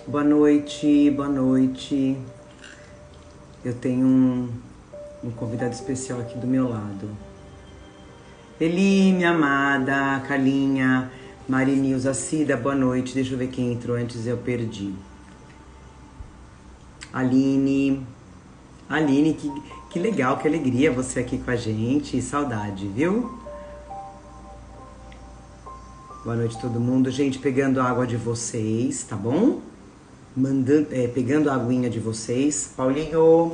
Boa noite, boa noite. Eu tenho um convidado especial aqui do meu lado. Eli, minha amada, Carlinha, Marinilza, Cida, boa noite. Deixa eu ver quem entrou antes, eu perdi. Aline, que legal, que alegria você aqui com a gente. Saudade, viu? Boa noite todo mundo. Gente, pegando a água de vocês, tá bom? Pegando a aguinha de vocês. Paulinho,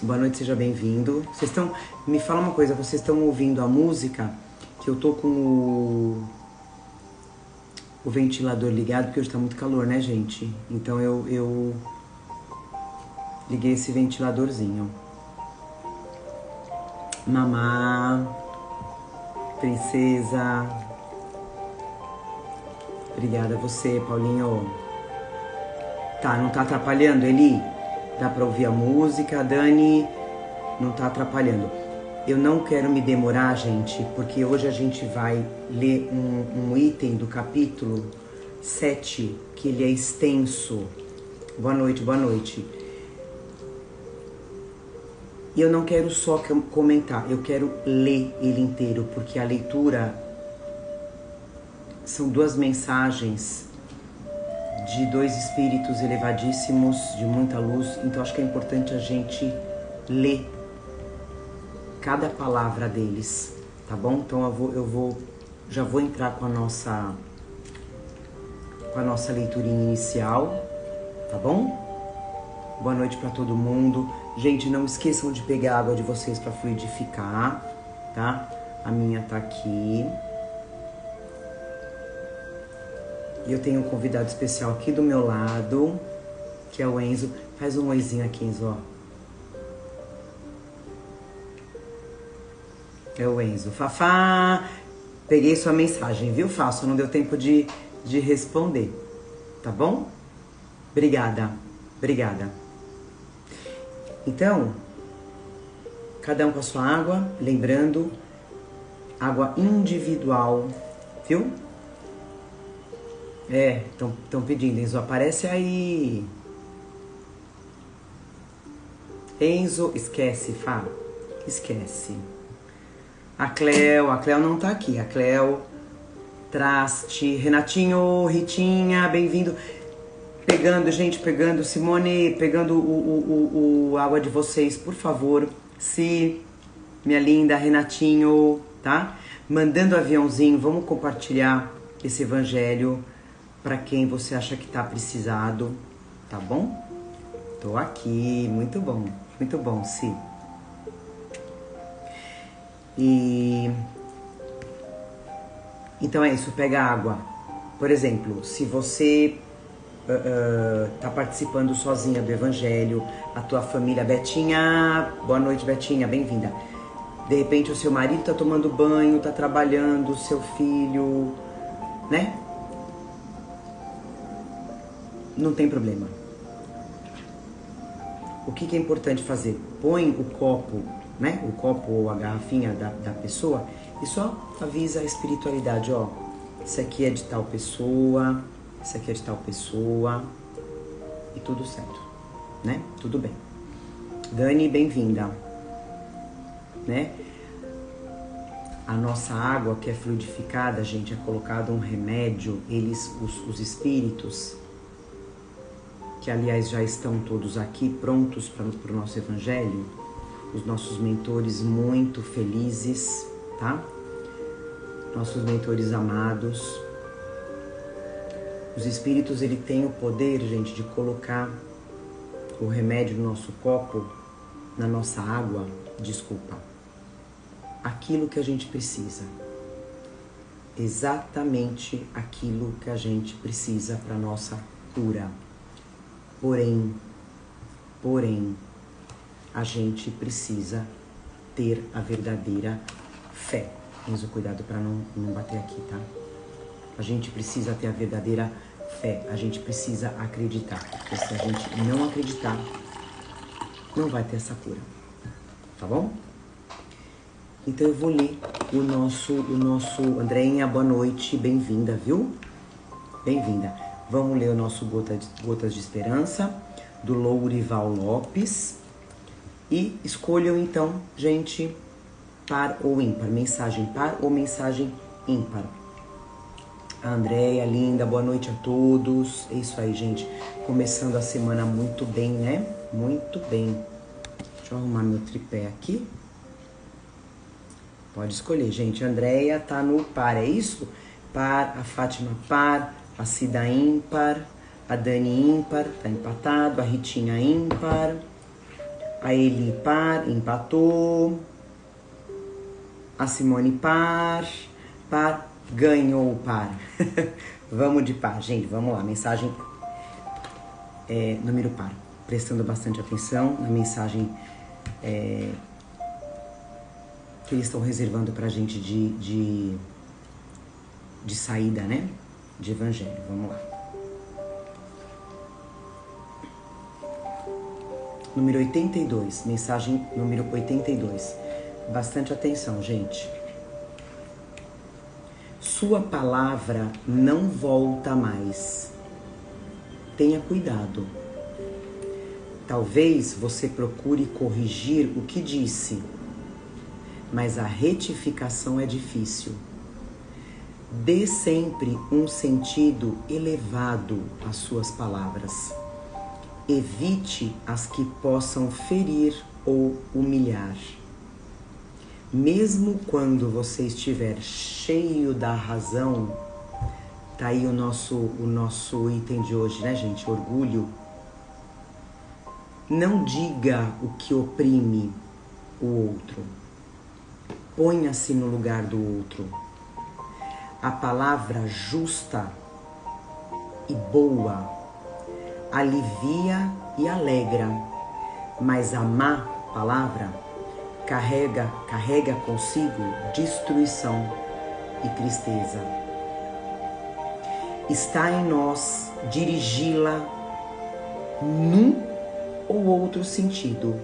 boa noite, seja bem-vindo. Vocês estão... Me fala uma coisa, vocês estão ouvindo a música? Que eu tô com o ventilador ligado, porque hoje tá muito calor, né, gente? Então eu liguei esse ventiladorzinho. Mamá, princesa. Obrigada a você, Paulinho. Tá, não tá atrapalhando, Eli? Dá pra ouvir a música, Dani? Não tá atrapalhando. Eu não quero me demorar, gente, porque hoje a gente vai ler um item do capítulo 7, que ele é extenso. Boa noite, boa noite. E eu não quero só comentar, eu quero ler ele inteiro, porque a leitura são duas mensagens de dois espíritos elevadíssimos, de muita luz, então acho que é importante a gente ler cada palavra deles, tá bom? Então já vou entrar com a nossa leiturinha inicial, tá bom? Boa noite para todo mundo. Gente, não esqueçam de pegar a água de vocês para fluidificar, tá? A minha tá aqui. E eu tenho um convidado especial aqui do meu lado, que é o Enzo. Faz um oizinho aqui, Enzo, ó. É o Enzo. Fafá, peguei sua mensagem, viu, Fá? Só não deu tempo de responder, tá bom? Obrigada, obrigada. Então, cada um com a sua água, lembrando, água individual, viu? Estão pedindo, Enzo, aparece aí. Enzo, esquece, Fá, esquece. A Cleo não tá aqui. A Cleo, Traste, Renatinho, Ritinha, bem-vindo. Pegando, gente, pegando. Simone, pegando o água de vocês, por favor. Si, minha linda, Renatinho, tá? Mandando aviãozinho, vamos compartilhar esse evangelho para quem você acha que tá precisado, tá bom? Tô aqui, muito bom, Si. E então é isso, pega água. Por exemplo, se você tá participando sozinha do evangelho, a tua família, Betinha, boa noite, Betinha, bem-vinda. De repente o seu marido tá tomando banho, tá trabalhando, o seu filho, né? Não tem problema. O que é importante fazer? Põe o copo, né? O copo ou a garrafinha da pessoa e só avisa a espiritualidade, ó. Isso aqui é de tal pessoa, isso aqui é de tal pessoa e tudo certo, né? Tudo bem. Dani, bem-vinda, né? A nossa água que é fluidificada, gente, é colocado um remédio, os espíritos, que aliás já estão todos aqui prontos para o nosso evangelho, os nossos mentores muito felizes, tá? Nossos mentores amados. Os espíritos, ele tem o poder, gente, de colocar o remédio no nosso copo, na nossa água, aquilo que a gente precisa. Exatamente aquilo que a gente precisa para nossa cura. Porém, a gente precisa ter a verdadeira fé. Enzo, cuidado para não bater aqui, tá? A gente precisa ter a verdadeira fé, a gente precisa acreditar. Porque se a gente não acreditar, não vai ter essa cura, tá bom? Então eu vou ler o nosso Andréinha, boa noite, bem-vinda, viu? Bem-vinda. Vamos ler o nosso Gotas de Esperança, do Lourival Lopes. E escolham então, gente, par ou ímpar, mensagem par ou mensagem ímpar. A Andréia, linda, boa noite a todos. É isso aí, gente. Começando a semana muito bem, né? Muito bem. Deixa eu arrumar meu tripé aqui. Pode escolher, gente. A Andréia tá no par, é isso? Par, a Fátima par, a Cida ímpar, a Dani ímpar, tá empatado, a Ritinha ímpar, a Eli par, empatou, a Simone par, ganhou o par. Vamos de par, gente, vamos lá, mensagem número par. Prestando bastante atenção na mensagem que eles estão reservando pra gente de saída, né? De evangelho, vamos lá. Número 82, mensagem número 82. Bastante atenção, gente. Sua palavra não volta mais. Tenha cuidado. Talvez você procure corrigir o que disse, mas a retificação é difícil. Dê sempre um sentido elevado às suas palavras. Evite as que possam ferir ou humilhar. Mesmo quando você estiver cheio da razão, tá aí o nosso item de hoje, né, gente? Orgulho. Não diga o que oprime o outro. Ponha-se no lugar do outro. A palavra justa e boa alivia e alegra, mas a má palavra carrega consigo destruição e tristeza. Está em nós dirigi-la num ou outro sentido.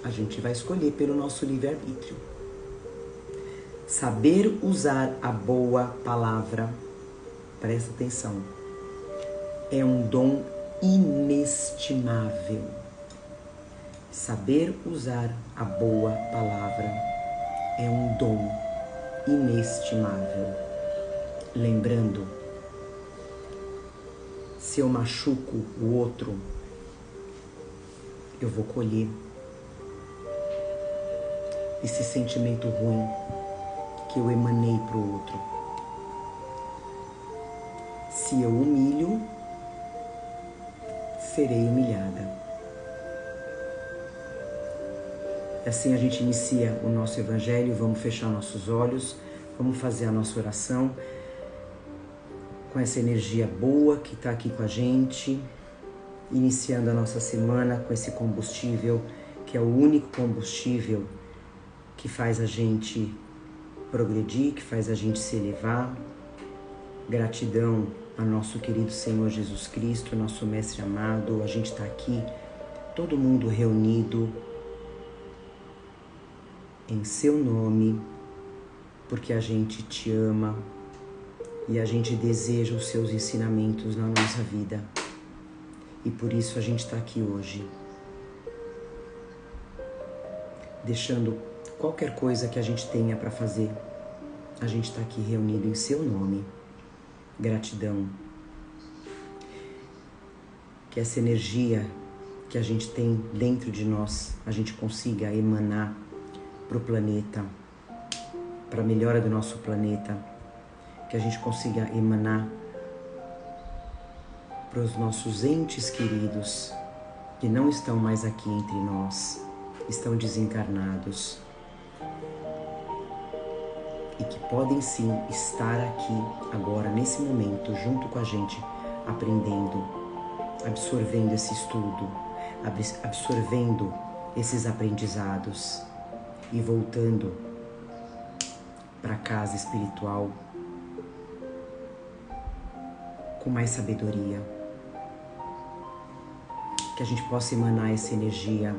A gente vai escolher pelo nosso livre-arbítrio. Saber usar a boa palavra, presta atenção, é um dom inestimável. Saber usar a boa palavra é um dom inestimável. Lembrando, se eu machuco o outro, eu vou colher esse sentimento ruim que eu emanei para o outro. Se eu humilho, serei humilhada. Assim a gente inicia o nosso evangelho. Vamos fechar nossos olhos, vamos fazer a nossa oração com essa energia boa que está aqui com a gente, iniciando a nossa semana com esse combustível, que é o único combustível que faz a gente progredir, que faz a gente se elevar. Gratidão a nosso querido Senhor Jesus Cristo, nosso Mestre amado. A gente está aqui, todo mundo reunido em seu nome, porque a gente te ama e a gente deseja os seus ensinamentos na nossa vida. E por isso a gente está aqui hoje, deixando qualquer coisa que a gente tenha para fazer. A gente está aqui reunido em seu nome. Gratidão. Que essa energia que a gente tem dentro de nós, a gente consiga emanar para o planeta, para a melhora do nosso planeta, que a gente consiga emanar para os nossos entes queridos que não estão mais aqui entre nós, estão desencarnados e que podem sim estar aqui agora, nesse momento, junto com a gente, aprendendo, absorvendo esse estudo, absorvendo esses aprendizados e voltando para a casa espiritual com mais sabedoria. Que a gente possa emanar essa energia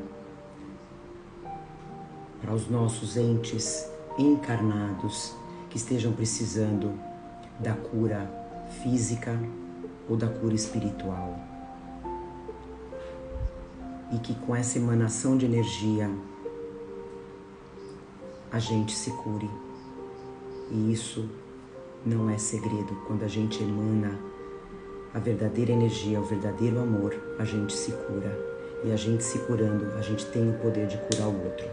para os nossos entes encarnados que estejam precisando da cura física ou da cura espiritual. E que com essa emanação de energia a gente se cure. E isso não é segredo. Quando a gente emana a verdadeira energia, o verdadeiro amor, a gente se cura. E a gente se curando, a gente tem o poder de curar o outro.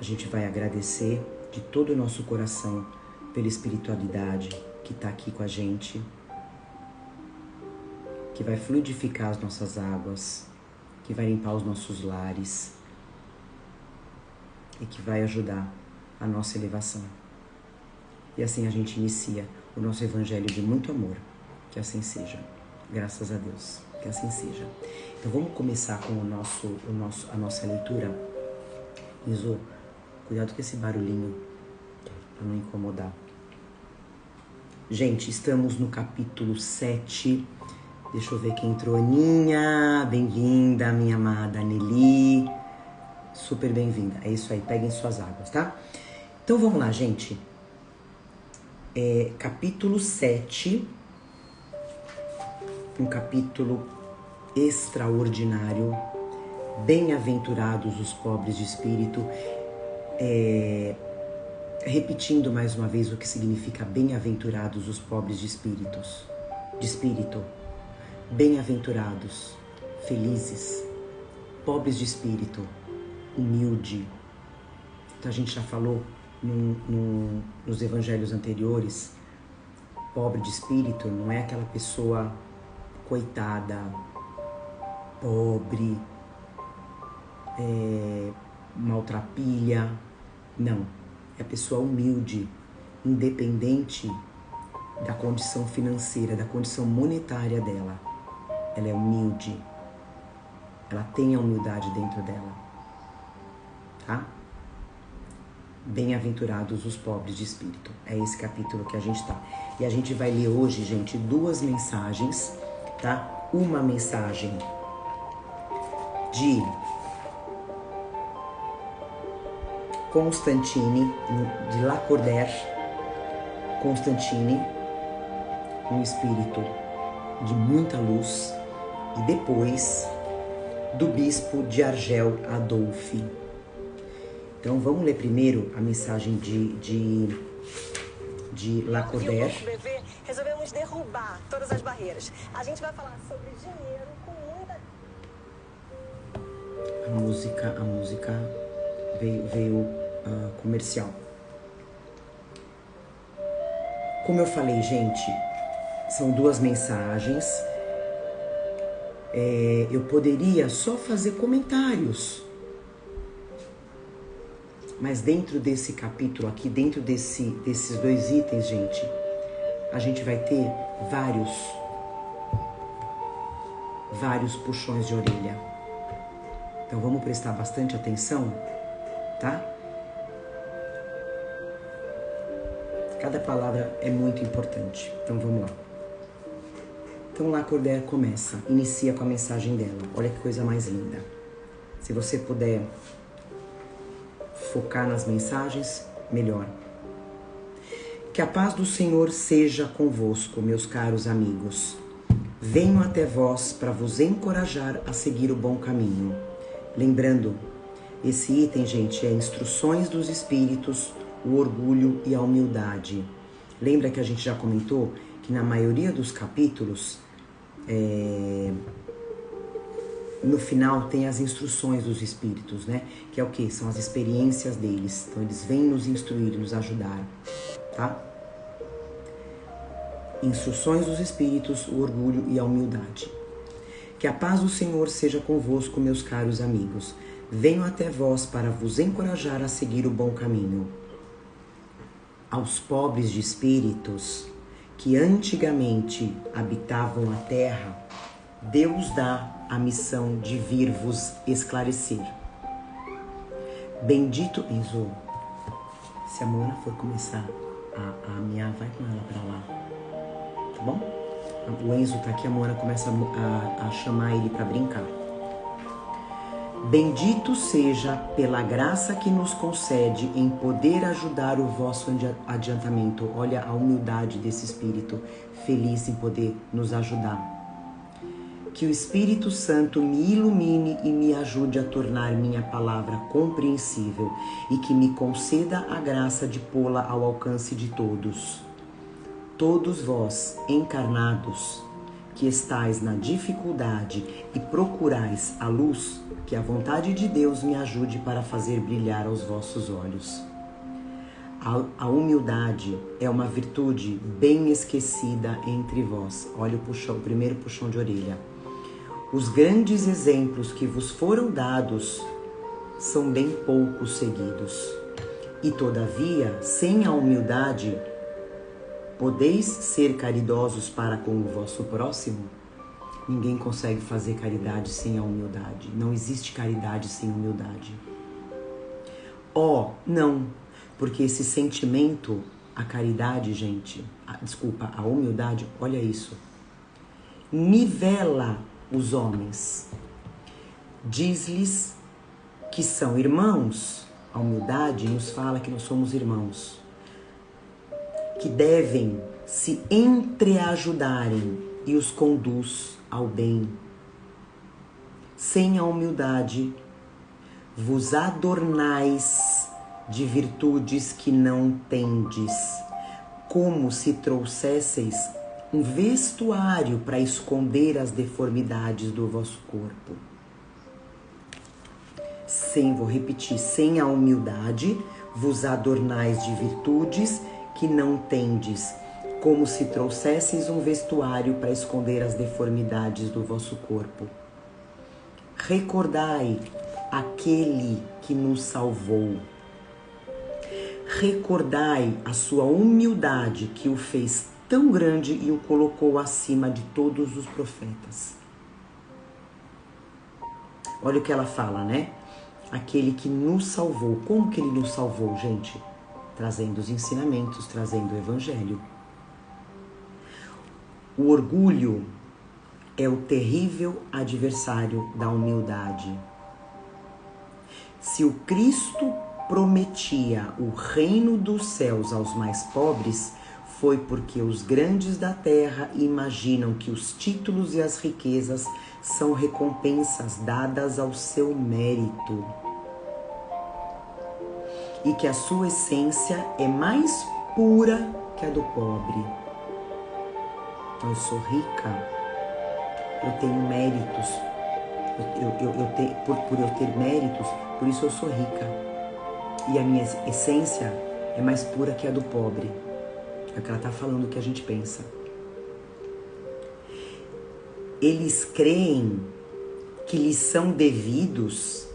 A gente vai agradecer de todo o nosso coração pela espiritualidade que está aqui com a gente, que vai fluidificar as nossas águas, que vai limpar os nossos lares e que vai ajudar a nossa elevação. E assim a gente inicia o nosso evangelho de muito amor. Que assim seja. Graças a Deus. Que assim seja. Então vamos começar com a nossa leitura. Iso, cuidado com esse barulhinho para não incomodar. Gente, estamos no capítulo 7. Deixa eu ver quem entrou. Aninha, bem-vinda, minha amada Nelly. Super bem-vinda. É isso aí, peguem suas águas, tá? Então vamos lá, gente. Capítulo 7. Um capítulo extraordinário. Bem-aventurados os pobres de espírito. Repetindo mais uma vez o que significa bem-aventurados os pobres de espírito. Bem-aventurados, felizes, pobres de espírito, humilde. Então a gente já falou nos evangelhos anteriores, pobre de espírito não é aquela pessoa coitada, pobre, maltrapilha, não. É a pessoa humilde, independente da condição financeira, da condição monetária dela. Ela é humilde. Ela tem a humildade dentro dela. Tá? Bem-aventurados os pobres de espírito. É esse capítulo que a gente tá. E a gente vai ler hoje, gente, 2 mensagens, tá? Uma mensagem de Constantine, de Lacordaire, Constantine, um espírito de muita luz, e depois do bispo de Argel, Adolphe. Então vamos ler primeiro a mensagem de Lacordaire. Resolvemos derrubar todas as barreiras. A gente vai falar sobre dinheiro com muita... A música veio comercial. Como eu falei, gente, são 2 mensagens. Eu poderia só fazer comentários, mas dentro desse capítulo aqui, dentro desses 2 itens, gente, a gente vai ter vários puxões de orelha. Então vamos prestar bastante atenção, tá? Cada palavra é muito importante. Então vamos lá. Então Lacordaire inicia com a mensagem dela. Olha que coisa mais linda. Se você puder focar nas mensagens, melhor. Que a paz do Senhor seja convosco, meus caros amigos. Venho até vós para vos encorajar a seguir o bom caminho. Lembrando, esse item, gente, é instruções dos espíritos, o orgulho e a humildade. Lembra que a gente já comentou que na maioria dos capítulos, no final tem as instruções dos espíritos, né? Que é o quê? São as experiências deles. Então eles vêm nos instruir, nos ajudar, tá? Instruções dos espíritos, o orgulho e a humildade. Que a paz do Senhor seja convosco, meus caros amigos. Venho até vós para vos encorajar a seguir o bom caminho. Aos pobres de espíritos que antigamente habitavam a terra, Deus dá a missão de vir vos esclarecer. Bendito Enzo. Se a Mona for começar a miar, vai com ela pra lá, tá bom? O Enzo tá aqui, a Mona começa a chamar ele pra brincar. Bendito seja pela graça que nos concede em poder ajudar o vosso adiantamento. Olha a humildade desse Espírito, feliz em poder nos ajudar. Que o Espírito Santo me ilumine e me ajude a tornar minha palavra compreensível e que me conceda a graça de pô-la ao alcance de todos. Todos vós, encarnados, que estais na dificuldade e procurais a luz, que a vontade de Deus me ajude para fazer brilhar aos vossos olhos. A humildade é uma virtude bem esquecida entre vós. Olha o primeiro puxão de orelha. Os grandes exemplos que vos foram dados são bem poucos seguidos. E todavia, sem a humildade, podeis ser caridosos para com o vosso próximo? Ninguém consegue fazer caridade sem a humildade. Não existe caridade sem humildade. Não, porque esse sentimento, a caridade, gente, a humildade, olha isso, nivela os homens. Diz-lhes que são irmãos. A humildade nos fala que nós somos irmãos, que devem se entreajudarem e os conduz ao bem. Sem a humildade, vos adornais de virtudes que não tendes, como se trouxesseis um vestuário para esconder as deformidades do vosso corpo. Vou repetir, sem a humildade, vos adornais de virtudes que não tendes, como se trouxesseis um vestuário para esconder as deformidades do vosso corpo. Recordai aquele que nos salvou. Recordai a sua humildade que o fez tão grande e o colocou acima de todos os profetas. Olha o que ela fala, né? Aquele que nos salvou. Como que ele nos salvou, gente? Trazendo os ensinamentos, trazendo o evangelho. O orgulho é o terrível adversário da humildade. Se o Cristo prometia o reino dos céus aos mais pobres, foi porque os grandes da terra imaginam que os títulos e as riquezas são recompensas dadas ao seu mérito e que a sua essência é mais pura que a do pobre. Então, eu sou rica, eu tenho méritos, por eu ter méritos, por isso eu sou rica. E a minha essência é mais pura que a do pobre. É o que ela está falando, que a gente pensa. Eles creem que lhes são devidos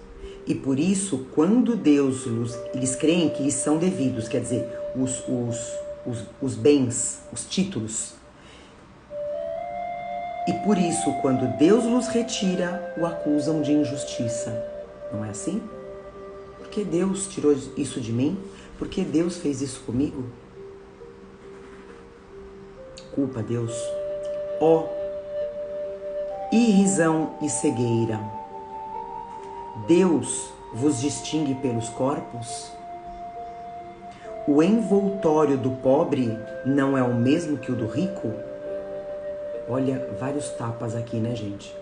e por isso, quando Deus eles creem que lhes são devidos, quer dizer, os bens, os títulos. E por isso, quando Deus los retira, o acusam de injustiça. Não é assim? Por que Deus tirou isso de mim? Por que Deus fez isso comigo? Culpa Deus. Irrisão e cegueira. Deus vos distingue pelos corpos? O envoltório do pobre não é o mesmo que o do rico? Olha, vários tapas aqui, né, gente?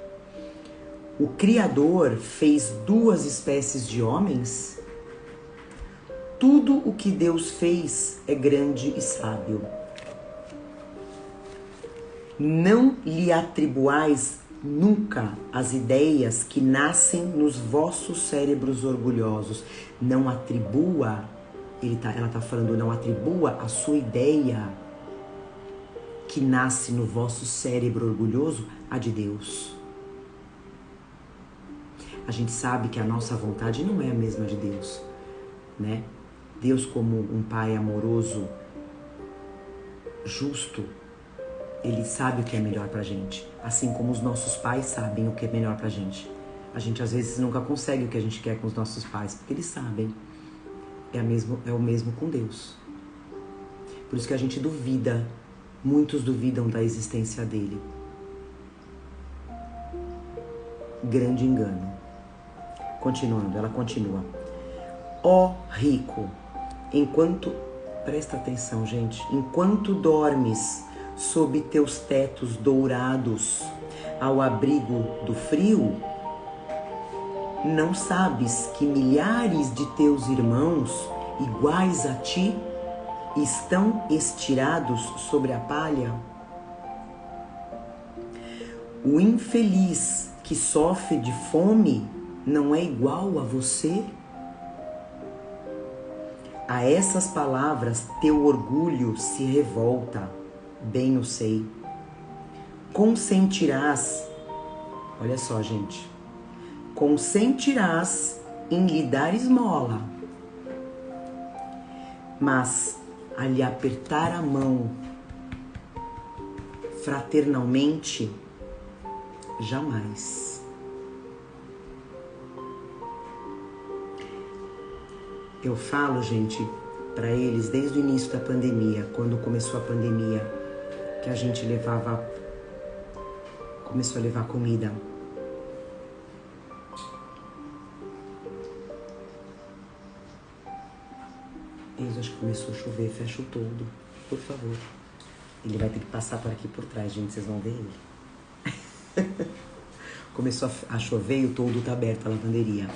O Criador fez duas espécies de homens? Tudo o que Deus fez é grande e sábio. Não lhe atribuais nunca as ideias que nascem nos vossos cérebros orgulhosos. Não atribua, ela está falando, não atribua a sua ideia que nasce no vosso cérebro orgulhoso a de Deus. A gente sabe que a nossa vontade não é a mesma de Deus, né? Deus, como um pai amoroso, justo, ele sabe o que é melhor pra gente, assim como os nossos pais sabem o que é melhor pra gente. A gente às vezes nunca consegue o que a gente quer com os nossos pais, porque eles sabem. É o mesmo com Deus. Por isso que a gente duvida, muitos duvidam da existência dele. Grande engano. Continuando, ela continua. Ó rico, enquanto... Presta atenção, gente. Enquanto dormes sob teus tetos dourados, ao abrigo do frio, não sabes que milhares de teus irmãos, iguais a ti, estão estirados sobre a palha? O infeliz que sofre de fome não é igual a você? A essas palavras teu orgulho se revolta, bem o sei. Consentirás, olha só, gente, consentirás em lhe dar esmola, mas a lhe apertar a mão fraternalmente, jamais. Eu falo, gente, para eles desde o início da pandemia, quando começou a pandemia, que a gente começou a levar comida. Eles acho que começou a chover, fecha o toldo, por favor. Ele vai ter que passar por aqui por trás, gente, vocês vão ver ele. Começou a chover e o toldo tá aberto, a lavanderia.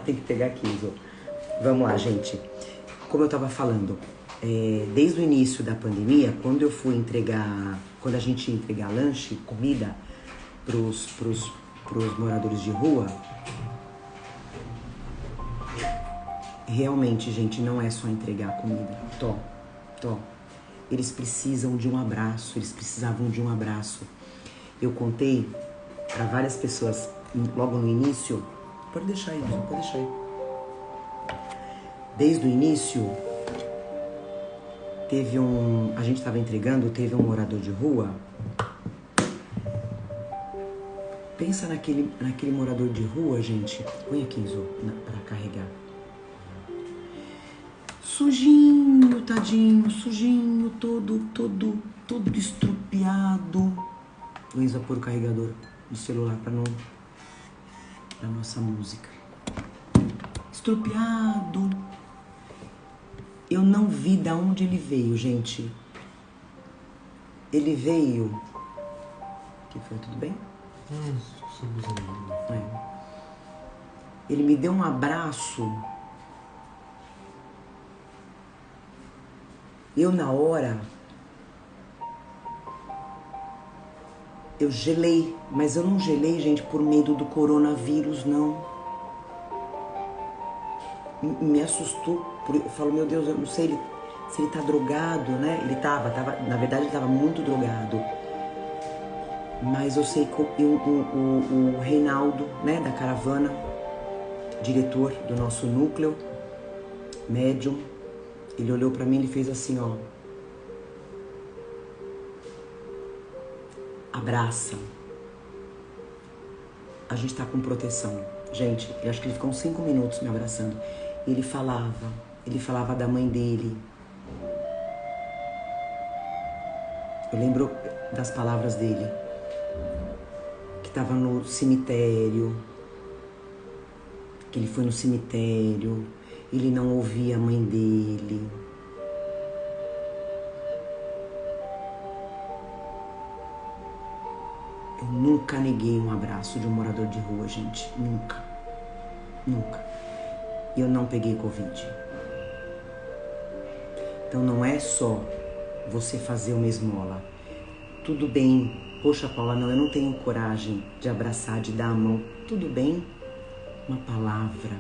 Tem que pegar aqui, Zô. Vamos lá, gente. Como eu tava falando, desde o início da pandemia, quando a gente ia entregar lanche, comida pros moradores de rua, realmente, gente, não é só entregar comida. Eles precisam de um abraço, eles precisavam de um abraço. Eu contei para várias pessoas logo no início. Pode deixar aí, pode deixar aí. Desde o início, a gente estava entregando, teve um morador de rua. Pensa naquele morador de rua, gente. Põe aqui, Zô, para carregar. Sujinho, tadinho, sujinho, todo estrupiado. Luísa, pôr o carregador do celular para não... da nossa música. Estrupiado. Eu não vi da onde ele veio, gente. Ele veio... O que foi? Tudo bem? Ele me deu um abraço. Eu, na hora... eu gelei, mas eu não gelei, gente, por medo do coronavírus, não. Me assustou. Eu falo, meu Deus, eu não sei se ele tá drogado, né? Ele tava, na verdade, ele tava muito drogado. Mas eu sei que o Reinaldo, né, da caravana, diretor do nosso núcleo, médium, ele olhou pra mim e fez assim, ó. Abraça. A gente tá com proteção. Gente, eu acho que ele ficou uns 5 minutos me abraçando. Ele falava da mãe dele. Eu lembro das palavras dele. Que tava no cemitério. Que ele foi no cemitério. Ele não ouvia a mãe dele. Eu nunca neguei um abraço de um morador de rua, gente. Nunca. E eu não peguei Covid. Então não é só você fazer uma esmola. Tudo bem. Poxa, Paula, não, eu não tenho coragem de abraçar, de dar a mão. Tudo bem. Uma palavra.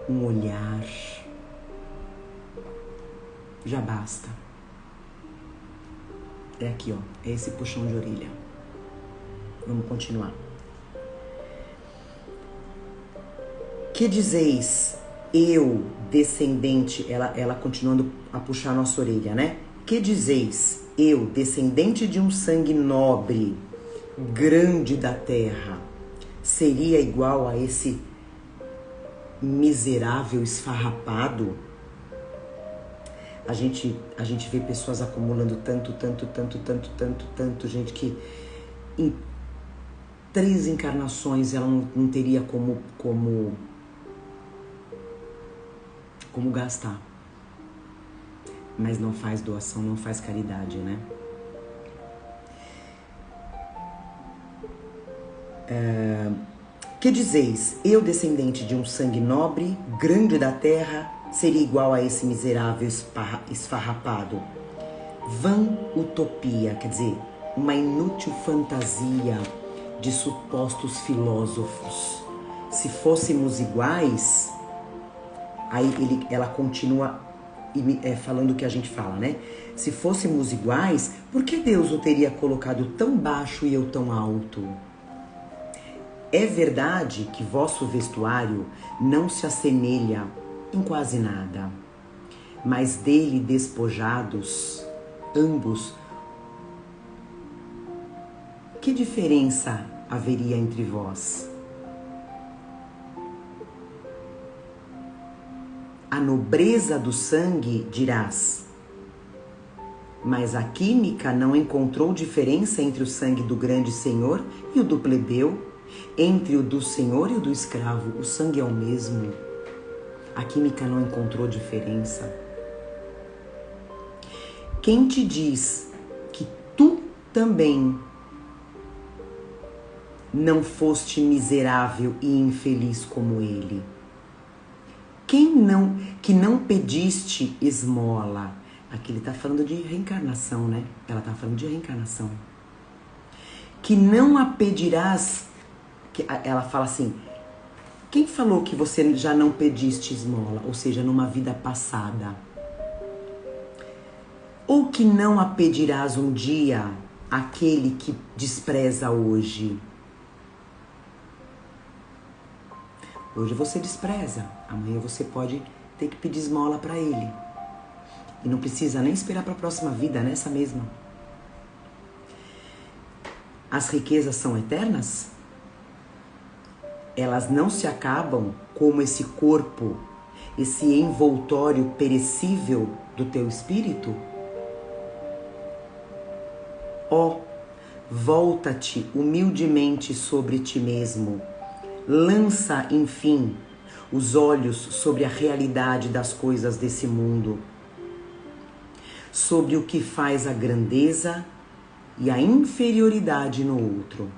Um olhar. Já basta. É aqui, ó. É esse puxão de orelha. Vamos continuar. Que dizeis, eu, descendente, ela continuando a puxar a nossa orelha, né? Que dizeis, eu, descendente de um sangue nobre, grande da terra, seria igual a esse miserável esfarrapado? A gente vê pessoas acumulando tanto, gente, que em 3 encarnações ela não teria como gastar. Mas não faz doação, não faz caridade, né? Que dizeis, eu descendente de um sangue nobre, grande da terra, seria igual a esse miserável esfarrapado? Vã utopia, quer dizer, uma inútil fantasia de supostos filósofos. Se fôssemos iguais, aí ela continua falando o que a gente fala, né? Se fôssemos iguais, por que Deus o teria colocado tão baixo e eu tão alto? É verdade que vosso vestuário não se assemelha em quase nada, mas dele despojados, ambos, que diferença haveria entre vós? A nobreza do sangue, dirás, mas a química não encontrou diferença entre o sangue do grande senhor e o do plebeu, entre o do senhor e o do escravo. O sangue é o mesmo. A química não encontrou diferença. Quem te diz que tu também não foste miserável e infeliz como ele? Que não pediste esmola? Aqui ele está falando de reencarnação, né? Ela está falando de reencarnação. Que não a pedirás. Ela fala assim, quem falou que você já não pediste esmola? Ou seja, numa vida passada. Ou que não a pedirás um dia aquele que despreza hoje? Hoje você despreza, amanhã você pode ter que pedir esmola para ele. E não precisa nem esperar para a próxima vida, nessa mesma. As riquezas são eternas? Elas não se acabam como esse corpo, esse envoltório perecível do teu espírito? Ó, volta-te humildemente sobre ti mesmo. Lança, enfim, os olhos sobre a realidade das coisas desse mundo, sobre o que faz a grandeza e a inferioridade no outro.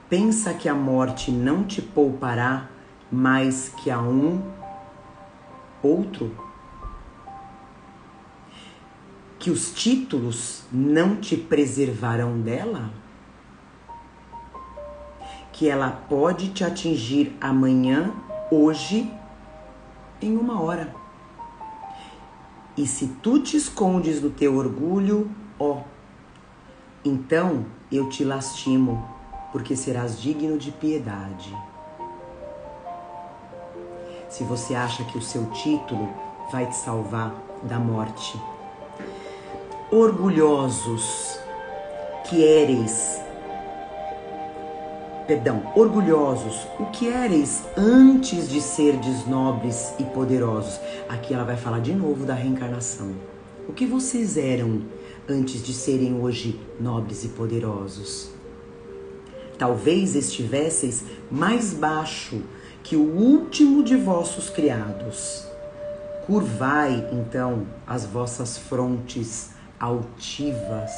Pensa que a morte não te poupará mais que a um outro? Que os títulos não te preservarão dela? Que ela pode te atingir amanhã, hoje, em 1 hora. E se tu te escondes no teu orgulho, ó, então eu te lastimo, porque serás digno de piedade. Se você acha que o seu título vai te salvar da morte. Orgulhosos o que éreis antes de serdes nobres e poderosos. Aqui ela vai falar de novo da reencarnação. O que vocês eram antes de serem hoje nobres e poderosos? Talvez estivesseis mais baixo que o último de vossos criados. Curvai, então, as vossas frontes altivas,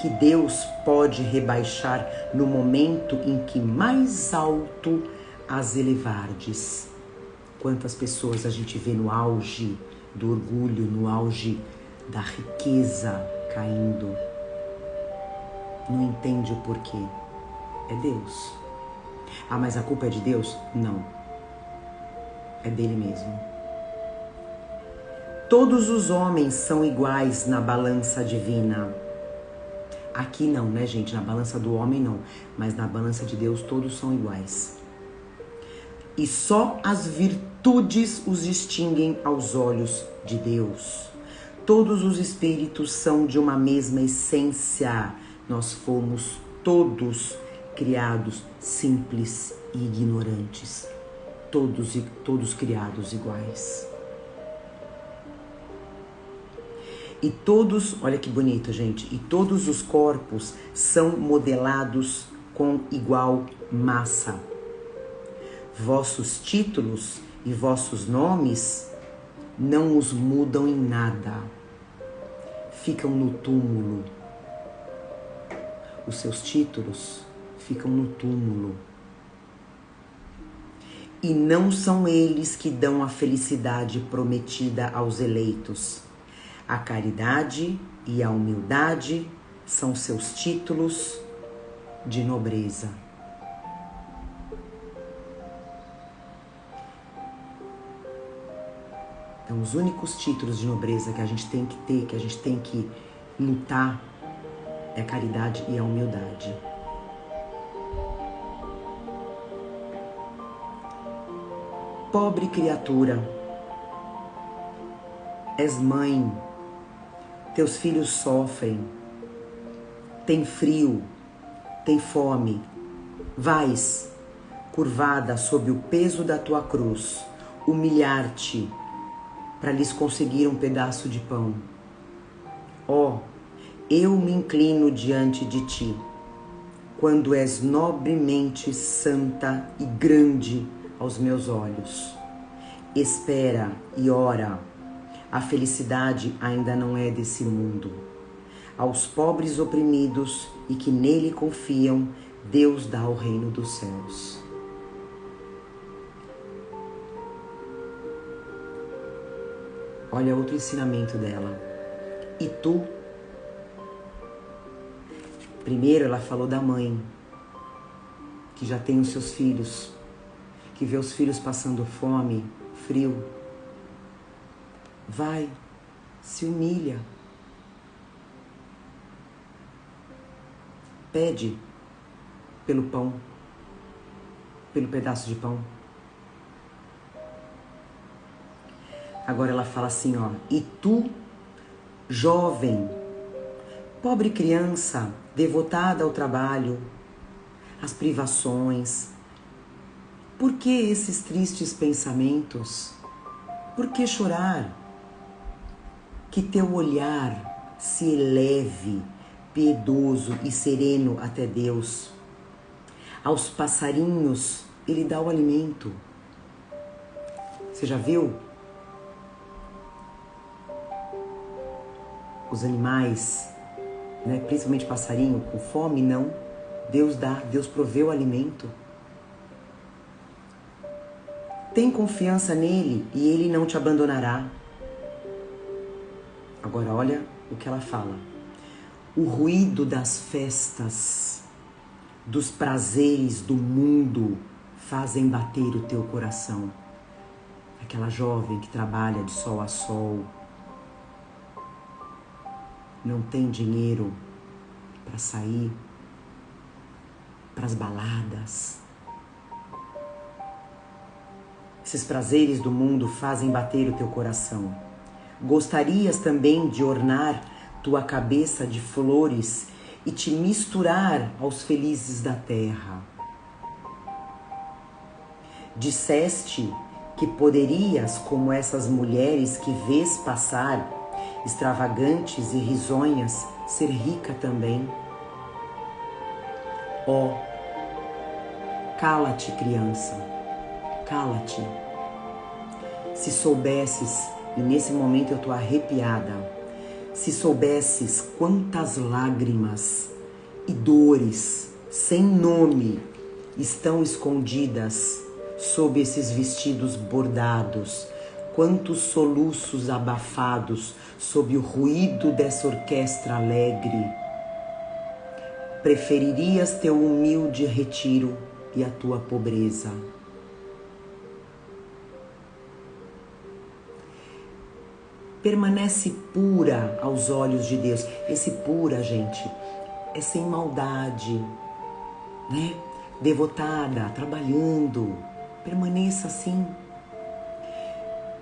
que Deus pode rebaixar no momento em que mais alto as elevardes. Quantas pessoas a gente vê no auge do orgulho, no auge da riqueza caindo. Não entende o porquê. É Deus. Ah, mas a culpa é de Deus? Não. É dele mesmo. Todos os homens são iguais na balança divina. Aqui não, né, gente? Na balança do homem não. Mas na balança de Deus todos são iguais. E só as virtudes os distinguem aos olhos de Deus. Todos os espíritos são de uma mesma essência. Nós fomos todos criados simples e ignorantes. Todos criados iguais. E todos, olha que bonito, gente, e todos os corpos são modelados com igual massa. Vossos títulos e vossos nomes não os mudam em nada. Ficam no túmulo. Os seus títulos ficam no túmulo. E não são eles que dão a felicidade prometida aos eleitos. A caridade e a humildade são seus títulos de nobreza. Então, os únicos títulos de nobreza que a gente tem que ter, que a gente tem que lutar, é a caridade e a humildade. Pobre criatura, és mãe, teus filhos sofrem, tem frio, tem fome, vais, curvada sob o peso da tua cruz, humilhar-te para lhes conseguir um pedaço de pão. Ó, eu me inclino diante de ti, quando és nobremente santa e grande aos meus olhos. Espera e ora, a felicidade ainda não é desse mundo. Aos pobres oprimidos e que nele confiam, Deus dá o reino dos céus. Olha outro ensinamento dela. E tu? Primeiro ela falou da mãe, que já tem os seus filhos, que vê os filhos passando fome, frio. Vai, se humilha. Pede pelo pão, pelo pedaço de pão. Agora ela fala assim, ó, e tu, jovem, pobre criança, devotada ao trabalho, às privações, por que esses tristes pensamentos? Por que chorar? Que teu olhar se eleve, piedoso e sereno até Deus. Aos passarinhos Ele dá o alimento. Você já viu? Os animais, né, principalmente passarinho, com fome, não. Deus dá, Deus provê o alimento. Tem confiança nele e ele não te abandonará. Agora olha o que ela fala. O ruído das festas, dos prazeres do mundo fazem bater o teu coração. Aquela jovem que trabalha de sol a sol, não tem dinheiro para sair para as baladas. Esses prazeres do mundo fazem bater o teu coração. Gostarias também de ornar tua cabeça de flores e te misturar aos felizes da terra. Disseste que poderias, como essas mulheres que vês passar, extravagantes e risonhas, ser rica também. Ó, cala-te, criança, cala-te. Se soubesses, e nesse momento eu tô arrepiada, se soubesses quantas lágrimas e dores sem nome estão escondidas sob esses vestidos bordados, quantos soluços abafados sob o ruído dessa orquestra alegre. Preferirias teu humilde retiro e a tua pobreza. Permanece pura aos olhos de Deus. Esse pura, gente, é sem maldade, né? Devotada, trabalhando. Permaneça assim.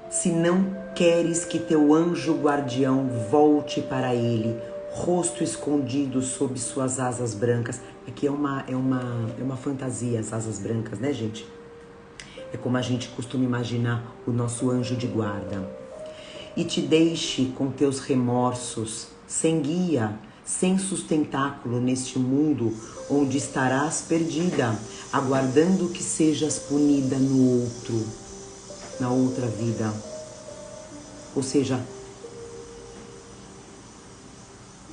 Se não queres que teu anjo guardião volte para ele, rosto escondido sob suas asas brancas. Aqui é uma fantasia, as asas brancas, né, gente? É como a gente costuma imaginar o nosso anjo de guarda. e te deixe com teus remorsos, sem guia, sem sustentáculo neste mundo onde estarás perdida, aguardando que sejas punida no outro, na outra vida. Ou seja,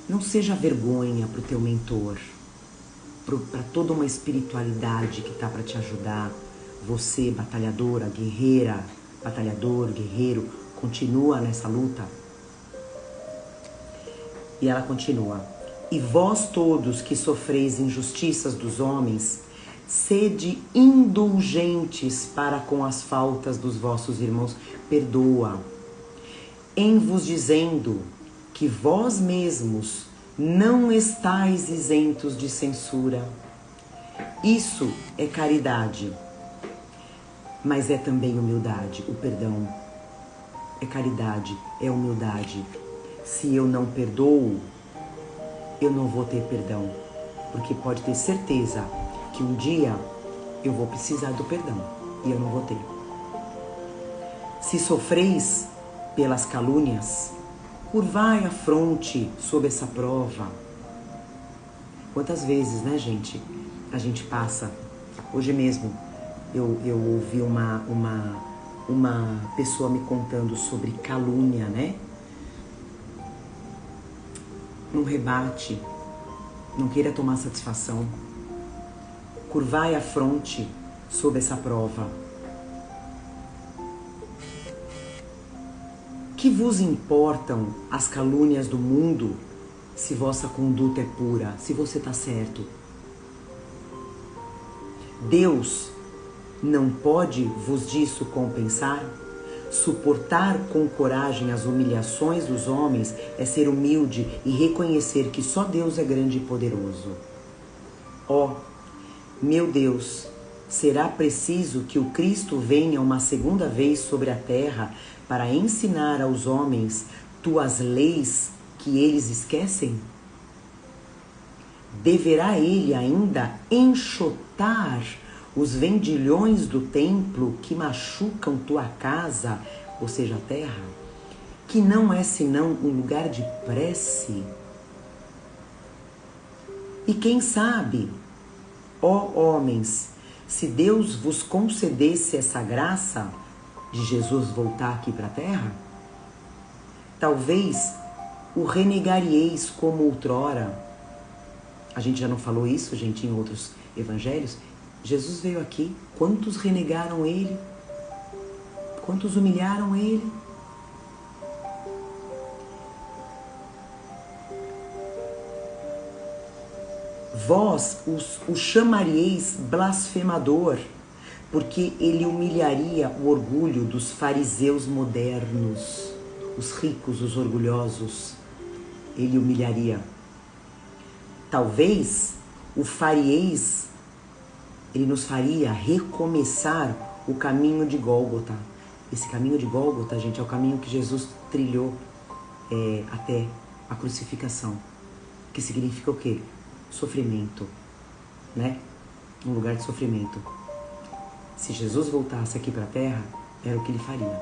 não seja vergonha para o teu mentor, para toda uma espiritualidade que está para te ajudar. Você, batalhadora, guerreira, batalhador, guerreiro, continua nessa luta. E ela continua. E vós todos que sofreis injustiças dos homens, sede indulgentes para com as faltas dos vossos irmãos. Perdoa. Em vos dizendo que vós mesmos não estáis isentos de censura. Isso é caridade, mas é também humildade, o perdão. É caridade, é humildade. Se eu não perdoo, eu não vou ter perdão, porque pode ter certeza que um dia eu vou precisar do perdão e eu não vou ter. Se sofreis pelas calúnias, curvai a fronte sob essa prova. Quantas vezes, né, gente, a gente passa. Hoje mesmo eu ouvi uma pessoa me contando sobre calúnia, né? Não rebate, não queira tomar satisfação. Curvai a fronte sob essa prova. Que vos importam as calúnias do mundo se vossa conduta é pura, se você está certo? Deus não pode vos disso compensar? Suportar com coragem as humilhações dos homens é ser humilde e reconhecer que só Deus é grande e poderoso. Ó, meu Deus, será preciso que o Cristo venha uma segunda vez sobre a terra para ensinar aos homens tuas leis que eles esquecem? Deverá ele ainda enxotar os vendilhões do templo que machucam tua casa, ou seja, a terra, que não é senão um lugar de prece? E quem sabe, ó homens, se Deus vos concedesse essa graça de Jesus voltar aqui para a terra, talvez o renegaríeis como outrora. A gente já não falou isso, gente, em outros evangelhos? Jesus veio aqui, quantos renegaram ele? Quantos humilharam ele? Vós o chamaríeis blasfemador, porque ele humilharia o orgulho dos fariseus modernos, os ricos, os orgulhosos. Ele humilharia. Talvez o faríeis, ele nos faria recomeçar o caminho de Gólgota. Esse caminho de Gólgota, gente, é o caminho que Jesus trilhou até a crucificação. Que significa o quê? Sofrimento, né? Um lugar de sofrimento. Se Jesus voltasse aqui para a terra, era o que ele faria.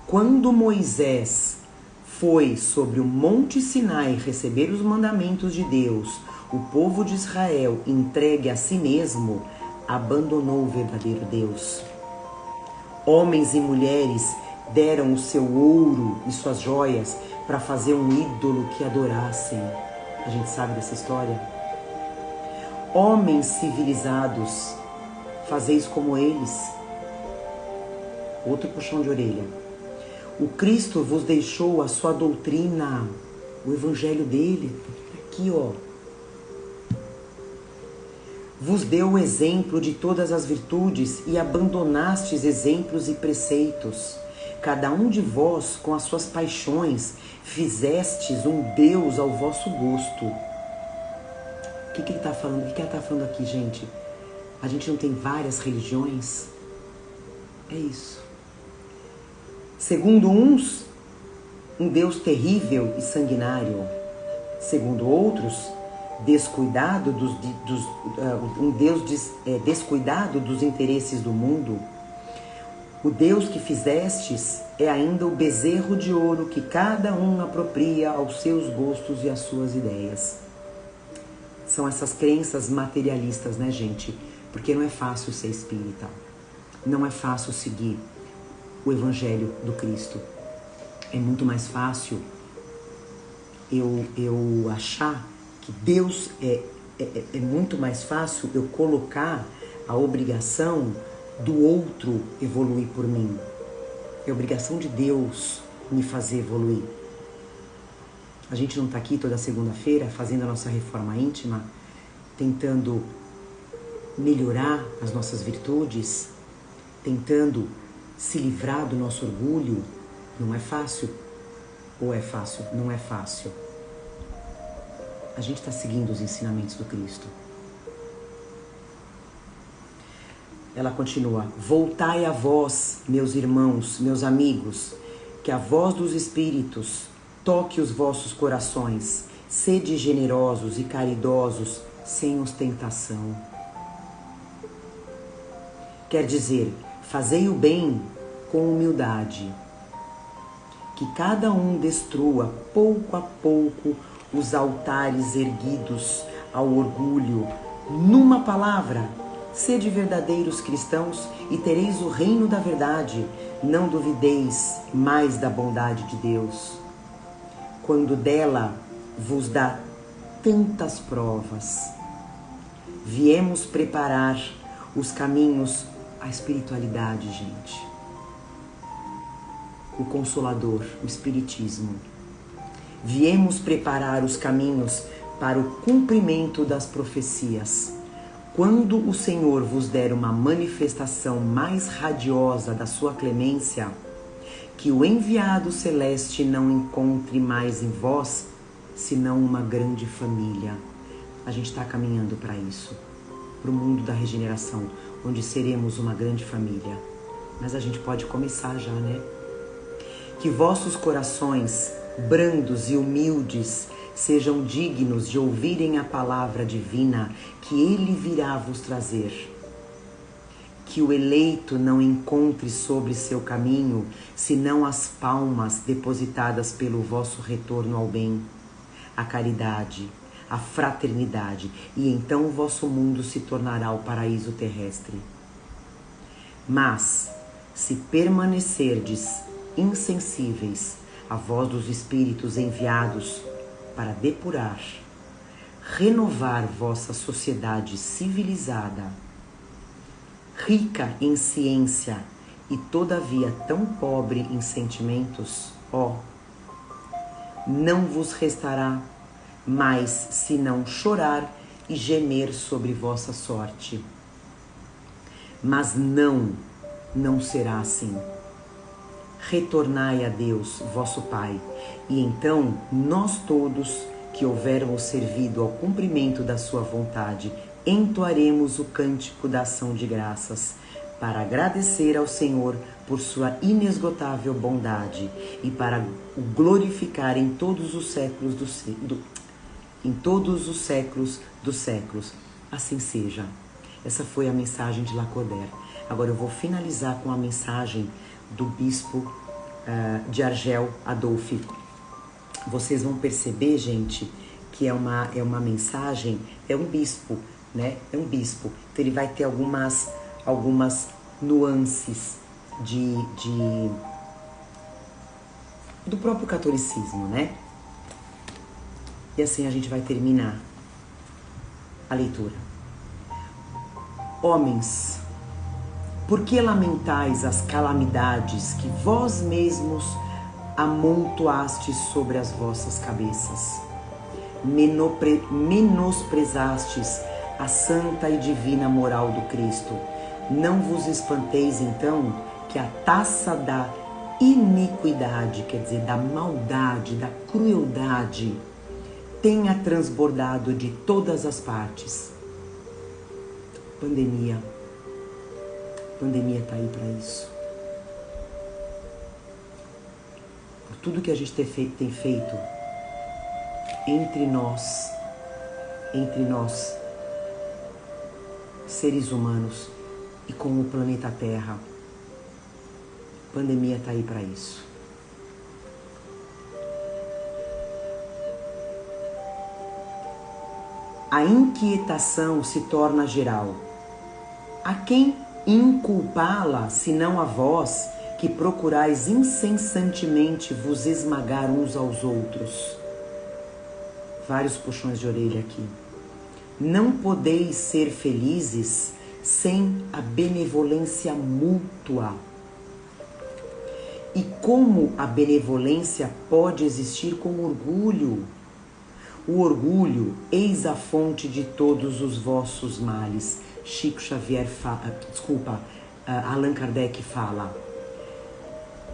Quando Moisés foi sobre o Monte Sinai receber os mandamentos de Deus, o povo de Israel, entregue a si mesmo, abandonou o verdadeiro Deus. Homens e mulheres deram o seu ouro e suas joias para fazer um ídolo que adorassem. A gente sabe dessa história? Homens civilizados, fazeis como eles. Outro puxão de orelha. O Cristo vos deixou a sua doutrina, o evangelho dele, aqui ó. Vos deu o exemplo de todas as virtudes e abandonastes exemplos e preceitos. Cada um de vós, com as suas paixões, fizestes um Deus ao vosso gosto. O que ele está falando? O que ela está falando aqui, gente? A gente não tem várias religiões? É isso. Segundo uns, um Deus terrível e sanguinário. Segundo outros, descuidado um Deus descuidado dos interesses do mundo. O Deus que fizestes é ainda o bezerro de ouro que cada um apropria aos seus gostos e às suas ideias. São essas crenças materialistas, né, gente? Porque não é fácil ser espírita. Não é fácil seguir o Evangelho do Cristo. É muito mais fácil eu achar que Deus é muito mais fácil eu colocar a obrigação do outro evoluir por mim. É obrigação de Deus me fazer evoluir. A gente não está aqui toda segunda-feira fazendo a nossa reforma íntima, tentando melhorar as nossas virtudes, tentando se livrar do nosso orgulho. Não é fácil. Ou é fácil? Não é fácil. A gente está seguindo os ensinamentos do Cristo. Ela continua: voltai a vós, meus irmãos, meus amigos, que a voz dos Espíritos toque os vossos corações. Sede generosos e caridosos, sem ostentação. Quer dizer, fazei o bem com humildade. Que cada um destrua pouco a pouco os altares erguidos ao orgulho. Numa palavra, sede verdadeiros cristãos e tereis o reino da verdade. Não duvideis mais da bondade de Deus, quando dela vos dá tantas provas. Viemos preparar os caminhos à espiritualidade, gente. O Consolador, o Espiritismo. Viemos preparar os caminhos para o cumprimento das profecias. Quando o Senhor vos der uma manifestação mais radiosa da sua clemência, que o enviado celeste não encontre mais em vós, senão uma grande família. A gente está caminhando para isso, para o mundo da regeneração, onde seremos uma grande família. Mas a gente pode começar já, né? Que vossos corações, brandos e humildes, sejam dignos de ouvirem a palavra divina que Ele virá vos trazer. Que o eleito não encontre sobre seu caminho, senão as palmas depositadas pelo vosso retorno ao bem, a caridade, a fraternidade, e então o vosso mundo se tornará o paraíso terrestre. Mas, se permanecerdes insensíveis à voz dos Espíritos enviados para depurar, renovar vossa sociedade civilizada, rica em ciência e todavia tão pobre em sentimentos, não vos restará mais senão chorar e gemer sobre vossa sorte. Mas não será assim. Retornai a Deus, vosso Pai, e então nós todos que houvermos servido ao cumprimento da sua vontade, entoaremos o cântico da ação de graças, para agradecer ao Senhor por sua inesgotável bondade e para o glorificar em todos os séculos dos séculos. Assim seja. Essa foi a mensagem de Lacordaire. Agora eu vou finalizar com a mensagem do bispo de Argel, Adolphe. Vocês vão perceber, gente, que é uma mensagem, é um bispo, né? É um bispo. Então ele vai ter algumas nuances do próprio catolicismo, né? E assim a gente vai terminar a leitura. Homens, por que lamentais as calamidades que vós mesmos amontoastes sobre as vossas cabeças? Menosprezastes a santa e divina moral do Cristo. Não vos espanteis, então, que a taça da iniquidade, quer dizer, da maldade, da crueldade, tenha transbordado de todas as partes. Pandemia está aí para isso. Por tudo que a gente tem feito entre nós, seres humanos, e com o planeta Terra. A pandemia está aí para isso. A inquietação se torna geral. A quem inculpá-la, senão a vós, que procurais incessantemente vos esmagar uns aos outros? Vários puxões de orelha aqui. Não podeis ser felizes sem a benevolência mútua. E como a benevolência pode existir com orgulho? O orgulho, eis a fonte de todos os vossos males. Chico Xavier fala, Allan Kardec fala.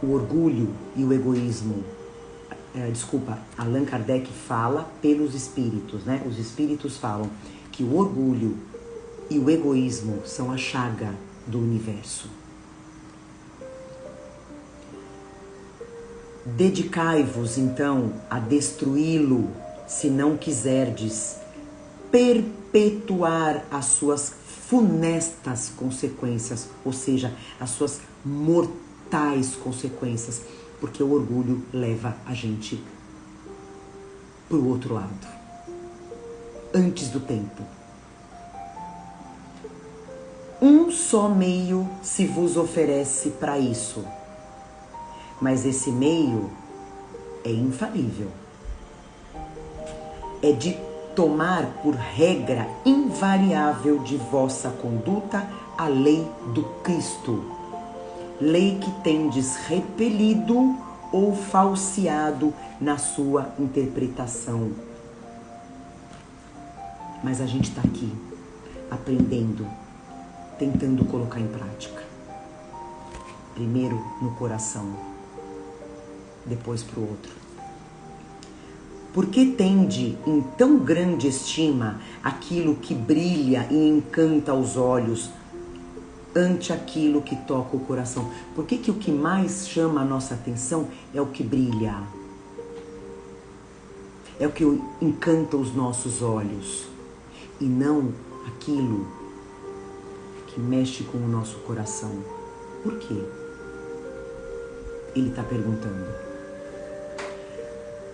O orgulho e o egoísmo. Allan Kardec fala pelos espíritos, né? Os espíritos falam que o orgulho e o egoísmo são a chaga do universo. Dedicai-vos, então, a destruí-lo, se não quiserdes perpetuar as suas funestas consequências, ou seja, as suas mortais consequências, porque o orgulho leva a gente para o outro lado, antes do tempo. Um só meio se vos oferece para isso, mas esse meio é infalível. É de tomar por regra invariável de vossa conduta a lei do Cristo, lei que tendes repelido ou falseado na sua interpretação. Mas a gente está aqui, aprendendo, tentando colocar em prática. Primeiro no coração, depois para o outro. Por que tende em tão grande estima aquilo que brilha e encanta os olhos ante aquilo que toca o coração? Por que o que mais chama a nossa atenção é o que brilha? É o que encanta os nossos olhos e não aquilo que mexe com o nosso coração. Por quê? Ele está perguntando.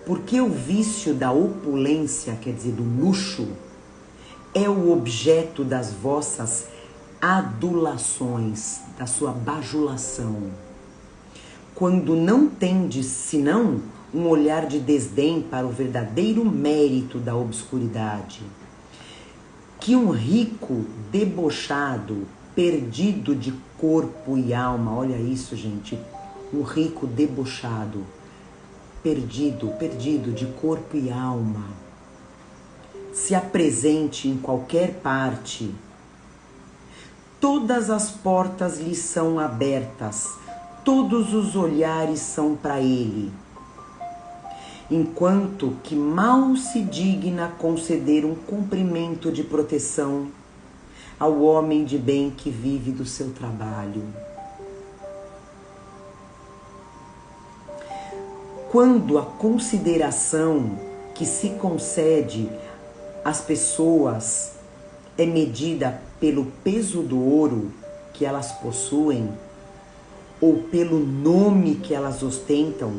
Porque o vício da opulência, quer dizer, do luxo, é o objeto das vossas adulações, da sua bajulação. Quando não tendes, senão, um olhar de desdém para o verdadeiro mérito da obscuridade. Que um rico debochado, perdido de corpo e alma, olha isso, gente, um rico debochado, perdido de corpo e alma, se apresente em qualquer parte, todas as portas lhe são abertas, todos os olhares são para ele, enquanto que mal se digna conceder um cumprimento de proteção ao homem de bem que vive do seu trabalho. Quando a consideração que se concede às pessoas é medida pelo peso do ouro que elas possuem ou pelo nome que elas ostentam,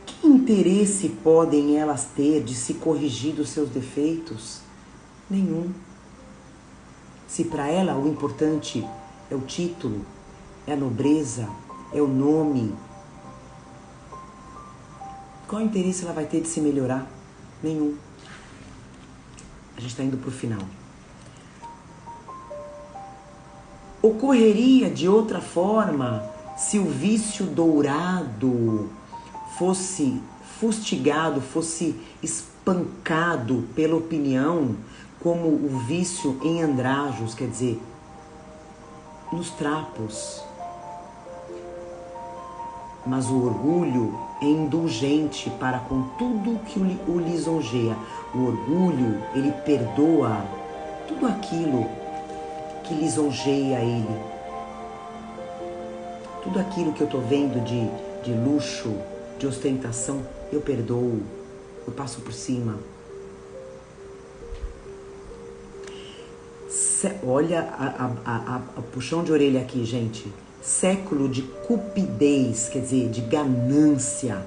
que interesse podem elas ter de se corrigir dos seus defeitos? Nenhum. Se para ela o importante é o título, é a nobreza, é o nome, qual interesse ela vai ter de se melhorar? Nenhum. A gente está indo para o final. Ocorreria de outra forma se o vício dourado fosse fustigado, fosse espancado pela opinião, como o vício em andrajos, quer dizer, nos trapos. Mas o orgulho é indulgente para com tudo que o lisonjeia. O orgulho, ele perdoa tudo aquilo que lisonjeia ele. Tudo aquilo que eu estou vendo de luxo, de ostentação, eu perdoo, eu passo por cima. Olha a puxão de orelha aqui, gente. século de cupidez, quer dizer, de ganância